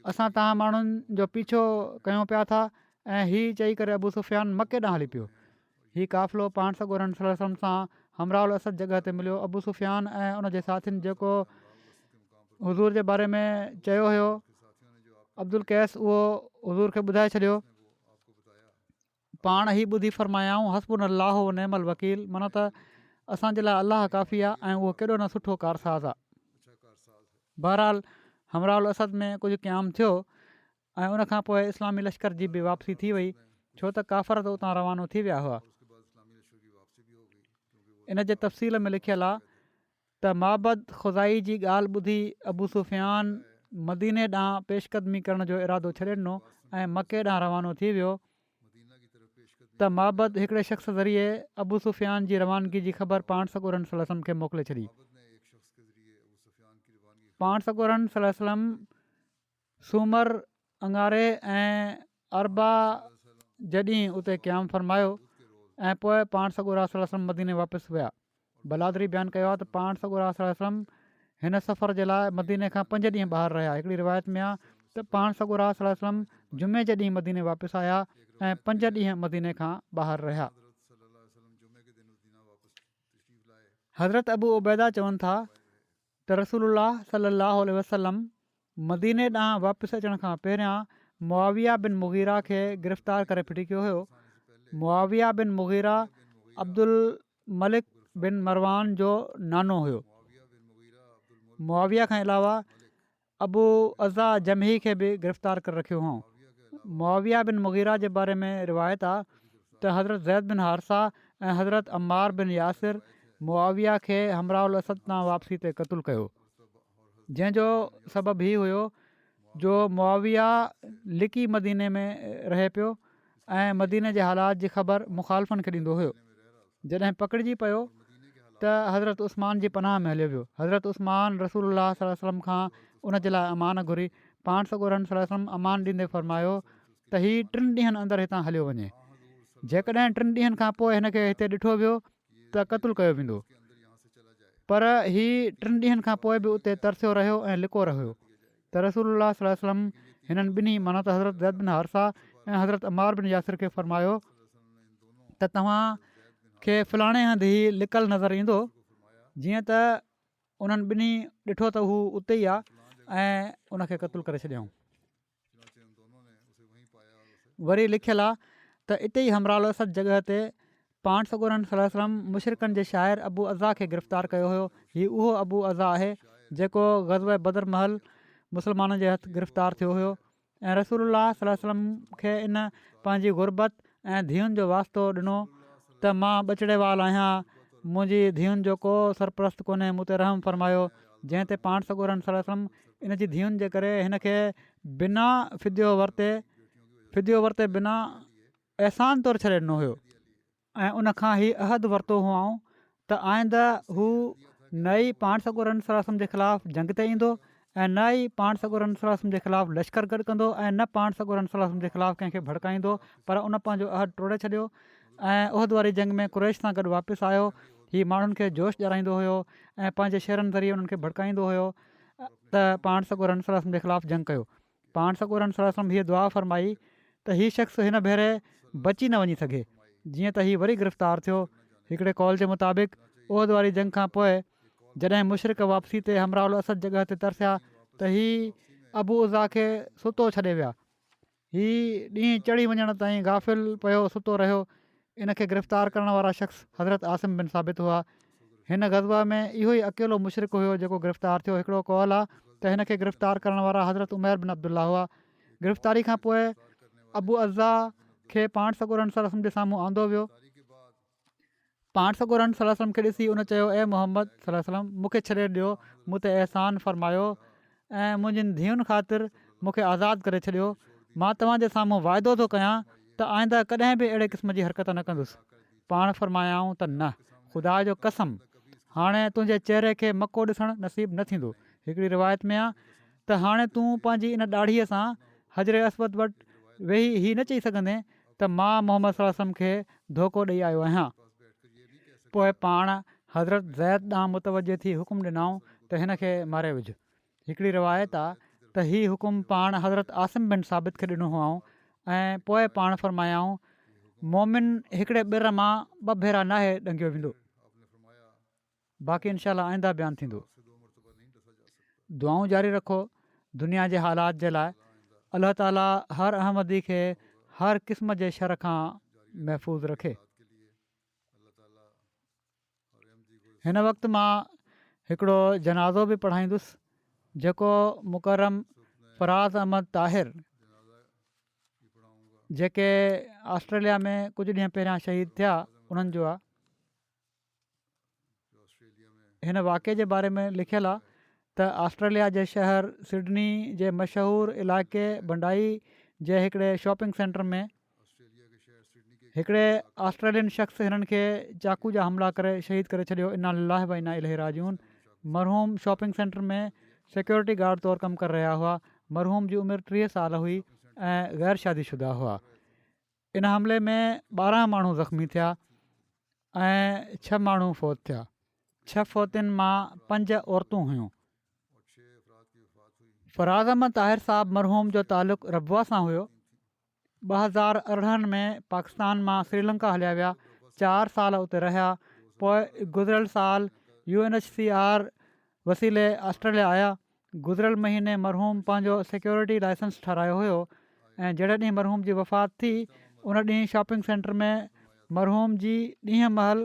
असां तव्हां माण्हुनि जो पीछो कयूं पिया था। ऐं हीअ चई करे अबू सुफ़ियान मके ॾांहुं हली पियो। हीउ काफ़िलो पाण सॻोरन सलम सां हमराउल असद जॻह ते मिलियो। अबू सुफ़ियान ऐं उन जे साथियुनि जेको हुज़ूर जे बारे में चयो हुयो, अब्दुल कैस, उहो हुज़ूर खे ॿुधाए छॾियो। पाण ई ॿुधी फ़रमायाऊं, हस्बुन अल्लाह व नेमल वकील, माना त असांजे लाइ अलाह काफ़ी आहे ऐं उहो केॾो न सुठो कारसाज़ आहे। बहरहाल हमराउल असद में कुझु क़याम थियो ऐं उनखां पोइ इस्लामी लश्कर जी बि वापसी थी वई, छो त काफ़र त उतां रवानो थी विया हुआ। इन जे तफ़सील में लिखियलु आहे त माबद ख़ुदाई जी ॻाल्हि ॿुधी अबू सुफ़ियान मदीने ॾांहुं पेशकदमी करण जो इरादो छॾे ॾिनो ऐं मके ॾांहुं रवानो थी वियो। त माबद हिकिड़े शख़्स ज़रिए अबू सुफ़ियान जी रवानगी जी ख़बर पाण सॻोरन सलम खे मोकिले छॾी। पाण सॻोरन सलम सूमर, अंगारे ऐं अरबा जॾहिं उते क़याम फ़रमायो ऐं पोइ पाण सॻोरा सलम मदीने वापसि विया। बलादरी बयानु कयो आहे त पाण सॻोरा सलम हिन सफ़र जे लाइ मदीने खां 5 ॾींहं ॿाहिरि रहिया। हिकिड़ी रिवायत में आहे त पाण सॻोरा सलम जुमे जे ॾींहुं मदीने वापसि आया ऐं 5 ॾींहं मदीने खां ॿाहिरि रहिया। हज़रत अबू उबैदा चवनि था त रसूलुल्लाह सलाहु वसलम मदीने ॾांहुं वापसि अचण खां पहिरियां मुआविया बिन मुग़ीरा खे गिरफ़्तार करे फिटी कयो हुयो। मुआविया बिन मुग़ीरा अब्दुल मलिक बिन मरवान जो नानो हुयो। मुआविया खां अलावा अबू अज़ा जमही खे बि गिरफ़्तार करे रखियो हुओ। मुआविया बिन मुग़ीरा जे बारे में रिवायत आहे त हज़रत ज़ैद बिन हारसा ऐं हज़रत अम्मार बिन यासिर मुआविया खे हमराउल असद तां वापसी ते क़तलु कयो, जंहिंजो सबबु हीउ हुयो जो मुआविया लिकी मदीने में रहे पियो ऐं मदीने जे हालात जी ख़बर मुखालफ़नि खे ॾींदो हुयो। जॾहिं पकड़िजी पियो त हज़रत उस्मान जी पनाह में हलियो वियो। हज़रत उस्मान रसूलुल्लाह सल्लल्लाहु अलैहि वसल्लम खां उन जे लाइ अमान घुरी। पाण सॻोरन सल्लल्लाहु अलैहि वसल्लम अमान ॾींदे फ़रमायो त हीउ 3 ॾींहंनि अंदरि हितां हलियो वञे। जेकॾहिं 3 ॾींहंनि खां पोइ हिन खे हिते ॾिठो वियो त क़तलु कयो वेंदो, पर हीउ 3 ॾींहंनि खां पोइ बि उते तरसियो रहियो ऐं लिको रहियो। त रसूलुल्लाह सल्लल्लाहु अलैहि वसल्लम हिननि ॿिन्ही माना त हज़रत ज़ैद बिन हारसा ऐं हज़रत अम्मार बिन यासिर खे फ़रमायो त तव्हां खे फलाणे हंधि ई लिकल नज़र ईंदो, जीअं त उन्हनि ॿिन्ही ॾिठो त हू उते ई आहे ऐं उनखे क़तलु करे छॾियऊं। वरी लिखियलु आहे त इते ई हमराउल असद जॻह ते पाण सॻोरन सल्लल्लाहु अलैहि वसल्लम मुशरिकनि जे शाइर अबू अज़ा खे गिरफ़्तार कयो हुयो। हीउ उहो अबू अज़ा आहे जेको ग़ज़वे बदर महल मुस्लमाननि जे हथु गिरफ़्तार थियो हुयो ऐं रसूलुल्लाह सल्लल्लाहु अलैहि वसल्लम खे इन पंहिंजी गुरबत ऐं धीअनि जो वास्तो ॾिनो त मां ॿचिड़े वाल आहियां, मुंहिंजी धीअनि जो को सरपरस्त कोन्हे, मूं ते रहम फ़रमायो। जंहिं ते पाण सॻोरन सल्लल्लाहु अलैहि वसल्लम इन जी धीअनि जे करे हिन खे बिना फिदियो वरिते बिना अहसान तौरु छॾे ॾिनो हुयो ऐं उनखां ई अहद वरितो हुआऊं त आईंदा हू न ई पाण सॻोरन सल्लल्लाहु अलैहि वसल्लम जे ख़िलाफ़ु जंग ते ईंदो ऐं न ई पाण सॻोरन सल्लल्लाहु अलैहि वसल्लम जे ख़िलाफ़ु लश्कर गॾु कंदो ऐं न पाण सॻोरन सल्लल्लाहु अलैहि वसल्लम जे ख़िलाफ़ु कंहिंखे भड़काईंदो, पर उन पंहिंजो अहद टोड़े छॾियो ऐं उहद वारी जंग में कुरैश सां गॾु वापसि आयो। हीउ माण्हुनि खे जोश ॾियाराईंदो हुयो ऐं पंहिंजे शेरनि ज़रिए उन्हनि खे भड़काईंदो हुयो त पाण सॻोरन सल्लल्लाहु अलैहि वसल्लम जे ख़िलाफ़ु जंग कयो। पाण सॻोरन सल्लल्लाहु अलैहि वसल्लम हीअ दुआ फ़रमाई त हीउ शख़्स हिन भेरे बची न वञी सघे, जीअं त हीउ वरी गिरफ़्तार थियो। हिकिड़े कॉल जे मुताबिक़ उहद वारी जंग खां पोइ जॾहिं मुशरिक वापसी ते हमराउल असद जॻह ते तरसिया त हीउ अबू उज़ा खे सुतो छॾे विया। हीउ ॾींहुं चढ़ी वञण ताईं गाफ़िल पियो सुतो रहियो। इन खे गिरफ़्तार करण वारा शख़्स हज़रत आसिम बिन साबित हुआ। हिन ग़ज़वा में इहो ई अकेलो मुशरिक हुयो जेको गिरफ़्तार थियो। हिकिड़ो कॉल आहे त हिन खे गिरफ़्तार करण वारा हज़रत उमैर बिन अब्दुल्ला हुआ। गिरफ़्तारी खां पोइ अबू अज़ा खे पाण सॻोरन सल्लल्लाहु अलैहि वसल्लम जे साम्हूं आंदो वियो। पाण सॻोरन सल्लल्लाहु अलैहि वसल्लम खे ॾिसी उन चयो, ए मोहम्मद सल्लल्लाहु अलैहि वसल्लम, मूंखे छॾे ॾियो, मूं ते अहसान फ़रमायो ऐं मुंहिंजियुनि धीअनि ख़ातिर मूंखे आज़ादु करे छॾियो। मां तव्हांजे साम्हूं वाइदो थो कयां त आईंदा कॾहिं बि अहिड़े क़िस्म जी हरकत न कंदुसि। पाण फ़रमायाऊं त न, ख़ुदा जो कसम, हाणे तुंहिंजे चहिरे खे मको ॾिसणु नसीबु न थींदो। हिकिड़ी रिवायत में आहे त हाणे तूं पंहिंजी इन ॾाढ़ीअ सां हजरे अस्वद वटि वेही हीअ न चई सघंदे त मां मोहम्मद सल्लल्लाहु अलैहि वसल्लम खे धोखो ॾेई आयो आहियां। पोइ पाण हज़रत ज़ैद ॾांहुं मुतवजो थी हुकुम ॾिनऊं त हिन खे मारे विझ। हिकिड़ी रिवायत आहे त हीउ हुकुम पाण हज़रत आसिम बिन साबित खे ॾिनो हुआऊं ऐं पोइ पाण फ़रमायाऊं मोमिन हिकिड़े ॿिर मां ॿ भेरा नाहे ॾंगियो वेंदो। बाक़ी इनशाला आईंदा बयानु थींदो। दुआऊं जारी रखो दुनिया जे हालात जे लाइ। अलाह ताला हर अहमदी खे हर क़िस्म जे शर खां महफ़ूज़ रखे। हिन वक़्तु मां हिकिड़ो जनाज़ो बि पढ़ाईंदुसि जेको मुकरम फराज़ अहमद ताहिर, जेके ऑस्ट्रेलिया में कुझु ॾींहं पहिरियां शहीद थिया, उन्हनि जो आहे। हिन वाक़े जे बारे में लिखियलु आहे त ऑस्ट्रेलिया जे शहर सिडनी जे मशहूरु इलाइक़े बंडाई जे हिकिड़े शॉपिंग सेंटर में हिकिड़े ऑस्ट्रेलियन शख़्स हिननि खे चाकू जा हमला करे शहीद करे छॾियो। इन्ना लिल्लाहि व इन्ना इलैहि राजिऊन। मरहूम शॉपिंग सेंटर में सिक्योरिटी गार्ड तौरु कमु करे रहिया हुआ। मरहूम जी उमिरि 30 साल हुई ऐं ग़ैर शादीशुदा हुआ। इन हमले में 12 माण्हू ज़ख़्मी थिया ऐं 6 माण्हू फ़ौत थिया। 6 फ़ौतियुनि मां 5 औरतूं हुयूं। फराज़ अहमद ताहिर साहब मरहूम जो तालुक़ु रबवा सां हुयो। 2018 में पाकिस्तान मां श्रीलंका हलिया विया। 4 साल उते रहिया। पोइ गुज़िरियल साल UNHCR वसीले ऑस्ट्रेलिया आया। गुज़िरियल महीने मरहूम पंहिंजो सिक्योरिटी लाइसेंस ठारायो हुयो ऐं जॾहिं ॾींहुं मरहूम जी वफ़ात थी उन ॾींहुं शॉपिंग सेंटर में मरहूम जी ॾींहं महल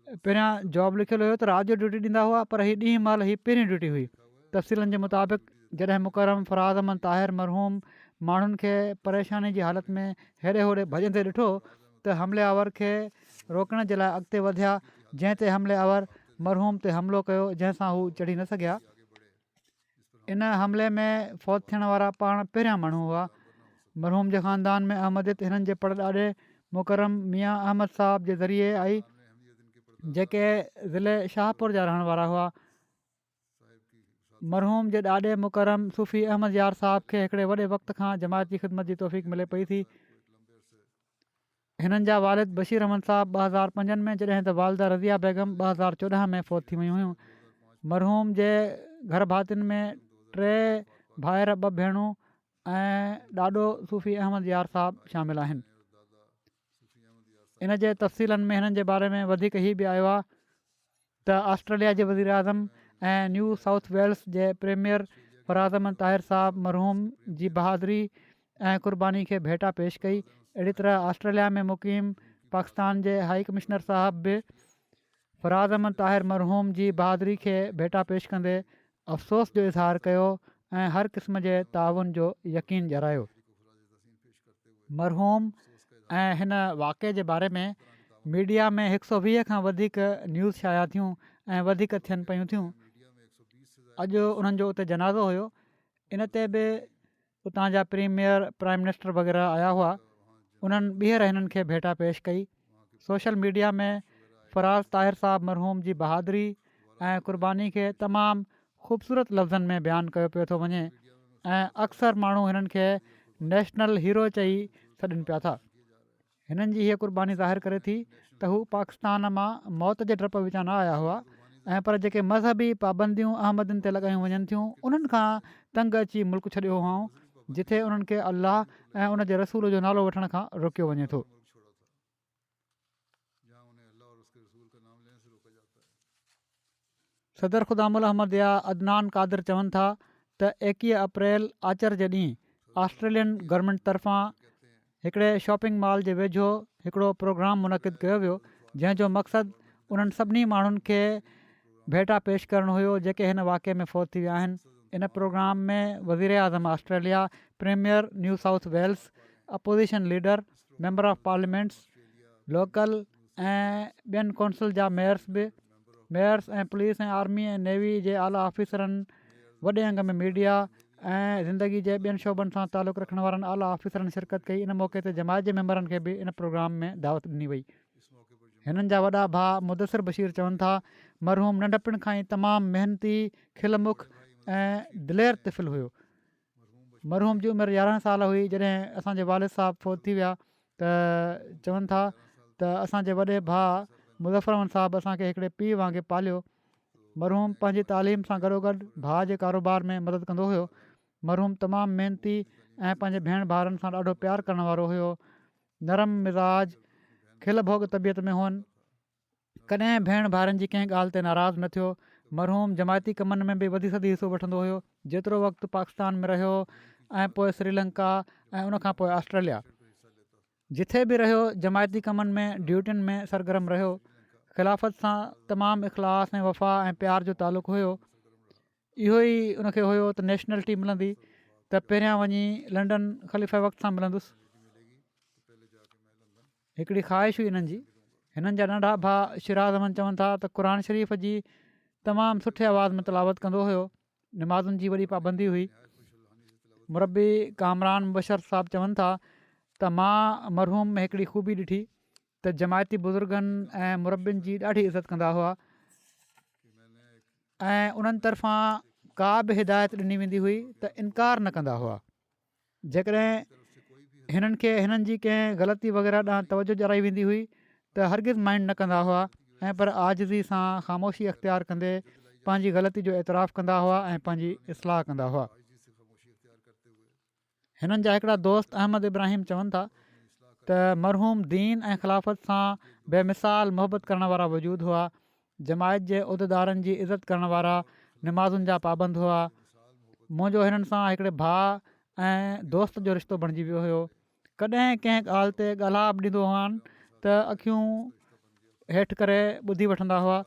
पहिरियां जॉब लिखियलु हुयो त राति जो ड्यूटी ॾींदा हुआ, पर हीअ ॾींहं महिल ही पहिरीं ड्यूटी हुई। तफ़सीलनि जे मुताबिक़ जॾहिं मुकरम फराज़ अहमद ताहिर मरहूम माण्हुनि खे परेशानी जी हालति में हेॾे होॾे भॼंदे ॾिठो त हमलेआवर खे रोकण जे लाइ अॻिते वधिया, जंहिं ते हमलेआवर मरहूम ते हमिलो कयो, जंहिंसां हू चढ़ी न सघिया। इन हमले में फ़ौत थियण वारा पाण पहिरियां माण्हू हुआ। मरहूम जे ख़ानदान में अहमदियत हिननि जे परॾाॾे मुकरम मियां अहमद साहब जे ज़रिए आई, जेके ज़िले शाहपुर जा रहण वारा हुआ। मरहूम जे ॾाॾे मुकरम सूफ़ी अहमद यार साहब खे हिकिड़े वॾे वक़्त खां जमायती ख़िदमत जी तौफ़ीक़ मिले पई थी। हिननि जा वालिद बशीर अहमद साहब 2005 में, जॾहिं त वालदा रज़िया बेगम 2014 में फ़ौत थी वियूं हुयूं। मरहूम जे घर भातियुनि में 3 भाइर 2 भेणूं ऐं ॾाॾो सूफ़ी अहमद यार साहब शामिल आहिनि। इन जे तफ़सीलनि में हिननि जे बारे में वधीक ई बि आयो आहे त ऑस्ट्रेलिया जे वज़ीर आज़म ऐं न्यू साउथ वेल्स जे प्रीमियर फराज़ अहमद ताहिर साहब मरहूम जी बहादुरी ऐं क़ुर्बानी खे भेटा पेश कई। अहिड़ी तरह ऑस्ट्रेलिया में मुक़ीम पाकिस्तान जे हाई कमिश्नर साहब बि फराज़ अहमद ताहिर मरहूम जी बहादुरी खे भेटा पेश कंदे अफ़सोस जो इज़हार कयो ऐं हर क़िस्म जे ताउन जो यकीन ॼाणायो। मरहूम ऐं हिन वाक़े जे बारे में मीडिया में 120 खां वधीक न्यूज़ शाया थियूं ऐं वधीक थियनि पियूं थियूं। अॼु उन्हनि जो उते जनाज़ो हुयो। इन ते बि उतां जा प्रीमियर प्राइम मिनिस्टर वग़ैरह आया हुआ। उन्हनि ॿीहर हिननि खे भेटा पेश कई। सोशल मीडिया में फराज़ ताहिर साहब मरहूम जी बहादुरी ऐं क़ुर्बानी खे तमामु ख़ूबसूरत लफ़्ज़नि में बयानु कयो पियो थो वञे ऐं अक्सर माण्हू हिननि खे नेशनल हीरो चई सॾनि पिया था। हिननि जी हीअ क़ुर्बानी ज़ाहिर करे थी त हू पाकिस्तान मां मौत जे डप विचां न आया हुआ ऐं पर जेके मज़हबी पाबंदियूं अहमदनि ते लॻायूं वञनि थियूं उन्हनि खां तंग अची मुल्क छॾियो हुआऊं, जिथे उन्हनि खे अलाह ऐं उन जे रसूल जो नालो वठण खां रोकियो वञे थो। सदर ख़ुदामुल अहमद या अदनान कादिर चवनि था त 21 अप्रैल आचर जे ॾींहुं ऑस्ट्रेलियन गवर्नमेंट तरफ़ां हिकिड़े शॉपिंग मॉल जे वेझो हिकिड़ो प्रोग्राम मुनक़िद कयो वियो, जंहिंजो मक़सदु उन्हनि सभिनी माण्हुनि खे भेटा पेश करणु हुयो जेके हिन वाक़े में फ़ौत थी विया आहिनि। इन प्रोग्राम में वज़ीर आज़म Australia, premier New South Wales, opposition leader, member of parliaments, local ऐं ॿियनि कौंसिल जा मेयर्स ऐं पुलिस ऐं आर्मी ऐं नेवी जे आला ऑफिसरनि, वॾे अंग में मीडिया ऐं ज़िंदगी जे ॿियनि शोबनि सां तालुक़ु रखण वारनि आला ऑफिसरनि शिरकत कई। इन मौक़े ते जमायत जे मेंबरनि खे बि इन प्रोग्राम में दावत ॾिनी वई। हिननि जा वॾा भाउ मुदसिर बशीर चवनि था, मरहूम नंढपिण खां ई तमामु महिनती, खिलमुख ऐं दिलेर तिफ़िल हुयो। मरहूम जी उमिरि 11 साल हुई जॾहिं असांजे वालिद साहिबु फ़ौत थी विया। त चवनि था त असांजे वॾे भाउ मुज़फ़र अहमद साहिबु असांखे हिकिड़े पीउ वांगुरु पालियो। मरहूम पंहिंजी तालीम सां गॾोगॾु भाउ जे कारोबार में मदद कंदो हुयो। मरहूम तमामु महिनती ऐं पंहिंजे भेण भाउरनि सां ॾाढो प्यारु करण वारो हुयो। नरम मिज़ाज, खिल भोग तबियत में हुअनि। कॾहिं भेण भाउरनि जी कंहिं ॻाल्हि ते नाराज़ न थियो। मरहूम जमायती कमनि में बि वधी सदी हिसो वठंदो हुयो। जेतिरो वक़्तु पाकिस्तान में रहियो ऐं पोइ श्रीलंका ऐं उनखां पोइ ऑस्ट्रेलिया, जिथे बि रहियो जमायती कमनि में ड्यूटियुनि में सरगर्म रहियो। ख़िलाफ़त सां तमामु इख़लास ऐं वफ़ा ऐं प्यार जो तालुक़ु हुयो। इहो ई उनखे हुयो त नेशनलिटी मिलंदी त पहिरियां वञी लंडन ख़लीफ़े वक़्त सां मिलंदुसि। हिकिड़ी ख़्वाहिश हुई हिननि जी। हिननि जा नंढा भाउ शिराज़ अहमद चवनि था त क़ुर शरीफ़ जी तमामु सुठे आवाज़ में तिलावत कंदो हुयो। नमाज़ुनि जी वॾी पाबंदी हुई। मुरबी कामरान मुबशर साहिबु चवनि था त मां मरहूम में हिकिड़ी ख़ूबी ॾिठी त जमायती बुज़ुर्गनि ऐं मुरबियुनि जी ॾाढी इज़त कंदा हुआ ऐं उन्हनि तरफ़ां का बि हिदायत ॾिनी वेंदी हुई त इनकार न कंदा हुआ। जेकॾहिं हिननि खे हिननि जी कंहिं ग़लती वग़ैरह ॾांहुं तवजो ॾियाराई वेंदी हुई त हरगिज़ माइंड न कंदा हुआ ऐं पर आजिज़ी सां ख़ामोशी अख़्तियार कंदे पंहिंजी ग़लती जो एतिराफ़ कंदा हुआ ऐं पंहिंजी इस्लाह कंदा हुआ। हिननि जा हिकिड़ा दोस्त अहमद इब्राहिम चवनि था त मरहूम दीन ऐं ख़िलाफ़त सां बेमिसाल मोहबत करण वारा वजूद हुआ। जमायत जे उहिदेदारनि जी इज़त करण वारा, नमाज़ुनि जा पाबंद हुआ। मुंहिंजो हिननि सां हिकिड़े भाउ ऐं दोस्त जो रिश्तो बणिजी वियो हुयो। कॾहिं कंहिं ॻाल्हि ते ॻाल्हा बि ॾींदो हुअनि त अखियूं हेठि करे ॿुधी वठंदा हुआ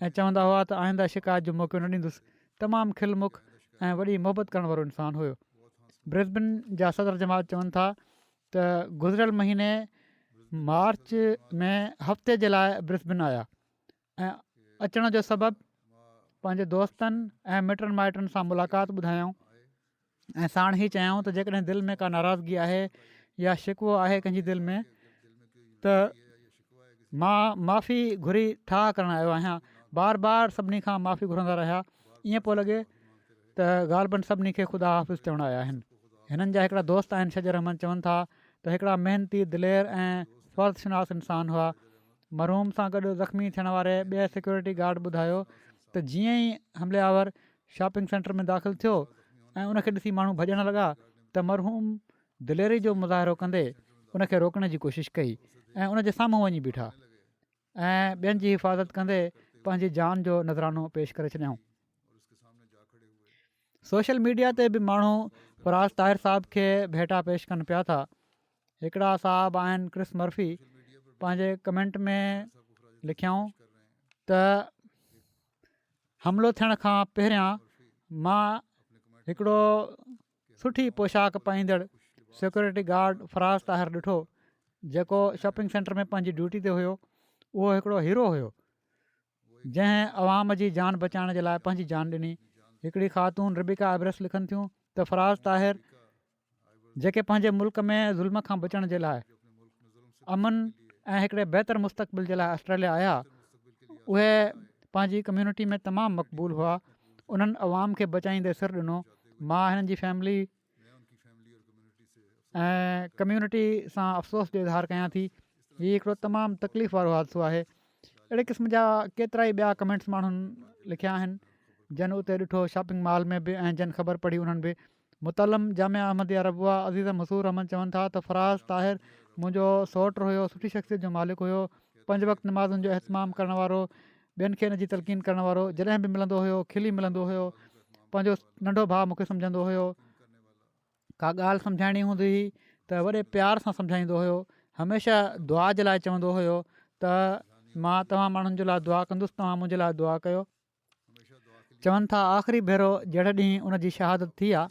ऐं चवंदा हुआ त आईंदा शिकायत जो मौक़ो न ॾींदुसि। तमामु खिलमुख ऐं वॾी मोहबत करण वारो इंसानु हुयो। ब्रिस्बेन जा सदर जमात चवनि था त गुज़िरियल महीने मार्च में हफ़्ते जे लाइ ब्रिस्बेन आया ऐं अचण जो सबबु पंहिंजे दोस्तनि ऐं मिटनि माइटनि सां मुलाक़ात ॿुधायूं ऐं साण ई चयाऊं त जेकॾहिं दिलि में का नाराज़गी आहे या शिकवो आहे कंहिंजी दिलि में त मां माफ़ी घुरी ठाह करणु आयो आहियां। बार बार सभिनी खां माफ़ी घुरंदा रहिया। ईअं पियो लॻे त ग़ालिबन सभिनी खे ख़ुदा हाफ़िज़ चवणु आया आहिनि। हिननि जा हिकिड़ा दोस्त आहिनि शजर अहमद चवनि था त हिकिड़ा महिनती, दिलेर ऐं फ़र्ज़शनास इंसानु हुआ। मरहूम सां गॾु ज़ख़्मी थियण वारे ॿिए सिक्योरिटी गार्ड ॿुधायो त जीअं ई हमलियावर शॉपिंग सेंटर में दाख़िलु थियो ऐं उनखे ॾिसी माण्हू भॼणु लॻा त मरहूम दिलेरी जो मुज़ाहिरो कंदे उनखे रोकण जी कोशिशि कई ऐं उनजे साम्हूं वञी बीठा ऐं ॿियनि जी हिफ़ाज़त कंदे पंहिंजी जान जो नज़रानो पेश करे छॾियऊं। सोशल मीडिया ते बि माण्हू फराज़ ताहिर साहिब खे भेटा पेश कनि पिया था। हिकिड़ा साहिबु आहिनि क्रिस मर्फी, पंहिंजे कमेंट में लिखियऊं त हमिलो थियण खां पहिरियां मां हिकिड़ो सुठी पोशाक पाईंदड़ सिक्योरिटी गार्ड फराज़ ताहिर ॾिठो जेको शॉपिंग सेंटर में पंहिंजी ड्यूटी ते हुयो। उहो हिकिड़ो हीरो हुयो जंहिं अवाम जी जान बचाइण जे लाइ पंहिंजी जान ॾिनी। हिकिड़ी ख़ातून रिबिका एवरेस्ट लिखनि थियूं त फराज़ ताहिर जेके पंहिंजे मुल्क में ज़ुल्म खां बचण जे लाइ, अमन ऐं हिकिड़े बहितर मुस्तक़बिल जे लाइ ऑस्ट्रेलिया आया, उहे पंहिंजी कम्यूनिटी में तमामु मक़बूल हुआ। उन्हनि अवाम खे बचाईंदे सिर ॾिनो। मां हिननि जी फैमिली ऐं कम्यूनिटी सां अफ़सोस जो इज़हार कयां थी। हीउ हिकिड़ो तमामु तकलीफ़ वारो हादसो आहे। अहिड़े क़िस्म जा केतिरा ई ॿिया कमेंट्स माण्हुनि लिखिया आहिनि जन उते ॾिठो शॉपिंग मॉल में बि ऐं जन ख़बर पढ़ी उन्हनि बि। मुतलम जामिया अहमदिया रबुआ अज़ीज़ मसूर अहमद चवनि था त फराज़ ताहिर मुंहिंजो सौटु हुयो, सुठी शख़्सियत जो मालिक हुयो, 5 वक़्तु नमाज़ुनि जो अहतमाम करण वारो, ॿियनि खे हिन जी तलक़ीन करण वारो, जॾहिं बि मिलंदो हुयो खिली मिलंदो हुयो, पंहिंजो नंढो भाउ मूंखे सम्झंदो हुयो, का ॻाल्हि सम्झाइणी हूंदी हुई त वॾे प्यार सां सम्झाईंदो हुयो, हमेशह दुआ जे लाइ चवंदो हुयो त मां तव्हां माण्हुनि जे लाइ दुआ कंदुसि, तव्हां मुंहिंजे लाइ दुआ कयो। चवनि था आख़िरी भेरो जहिड़े ॾींहुं उनजी शहादत थी आहे,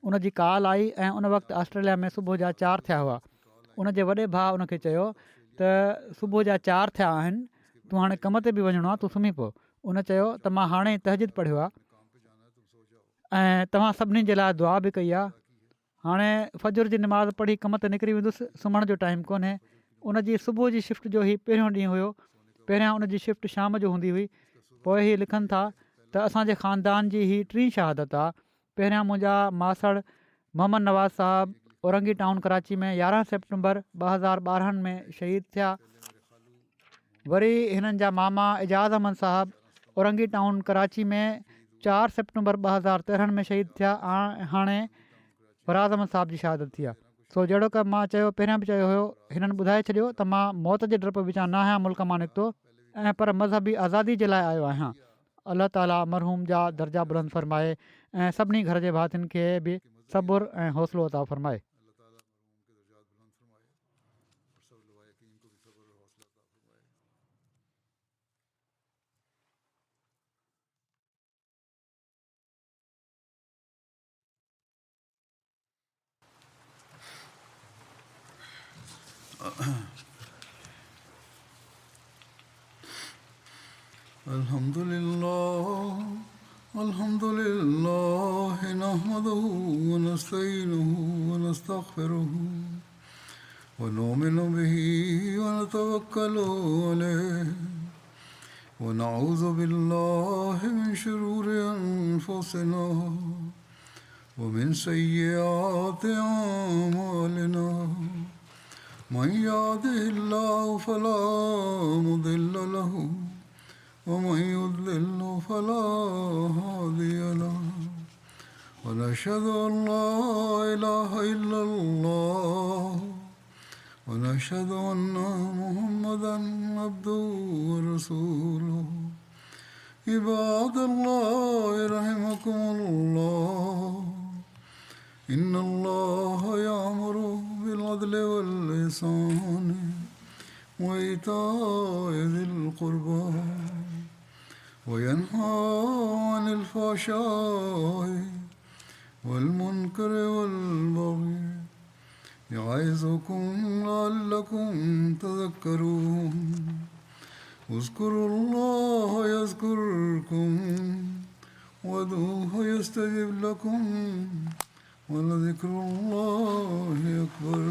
उनजी कॉल आई ऐं उन वक़्तु ऑस्ट्रेलिया में सुबुह जा 4 थिया हुआ। उनजे वॾे भाउ उनखे चयो त सुबुह जा 4 थिया आहिनि, तूं हाणे कम ते बि वञिणो आहे, तूं सुम्ही पओ। उन चयो त मां हाणे तहजिद पढ़ियो आहे ऐं तव्हां सभिनी जे लाइ दुआ बि कई आहे। हाणे फजर जी नमाज़ पढ़ी कम ते निकिरी वेंदुसि, सुम्हण जो टाइम कोन्हे। उन जी सुबुह जी शिफ्ट जो ई पहिरियों ॾींहुं हुयो, पहिरियां उन जी शिफ्ट शाम जो हूंदी हुई। पोइ इहे लिखनि था त असांजे ख़ानदान जी ही टीं शहादत आहे। पहिरियां मुंहिंजा मासड़ मोहम्मद नवाज़ साहबु औरंगी टाउन कराची में 11 सेप्टेंबर 2012 में शहीद थिया। वरी हिननि जा मामा एजाज़ अहमद साहबु औरंगी टाउन कराची में 4 सेप्टेंबर 2013 में शहीद थिया। हाणे फराज़ अहमद साहब जी शहादत थी आहे। सो जहिड़ो की मां चयो, पहिरियां बि चयो हुयो, हिननि ॿुधाए छॾियो त मां मौत जे डप विचां न आहियां, मुल्क मां निकितो ऐं पर मज़हबी आज़ादी जे लाइ आयो आहियां। अलाह ताला मरहूम जा दर्जा बुलंद फ़रमाए ऐं सभिनी घर जे भातियुनि खे बि सबुरु ऐं हौसलो अता फ़रमाए। Alhamdulillah nahmaduhu wa nasta'inuhu wa nastaghfiruhu wa nu'minu bihi wa natawakkalu alayhi wa na'udhu billahi min shururi anfusina wa min sayyiati a'malina. Man yahdihillahu fala mudilla lahu ومن يضلل فلا هادي له ونشهد أن لا إله إلا الله ونشهد أن محمدا عبده ورسوله. عباد الله رحمكم الله إن الله يأمر بالعدل والإحسان وإيتاء ذي القربى وينهى عن الفحشاء والمنكر والبغي يعظكم لعلكم تذكرون. اذكروا الله يذكركم وادعوه يستجب لكم ولذكر الله أكبر.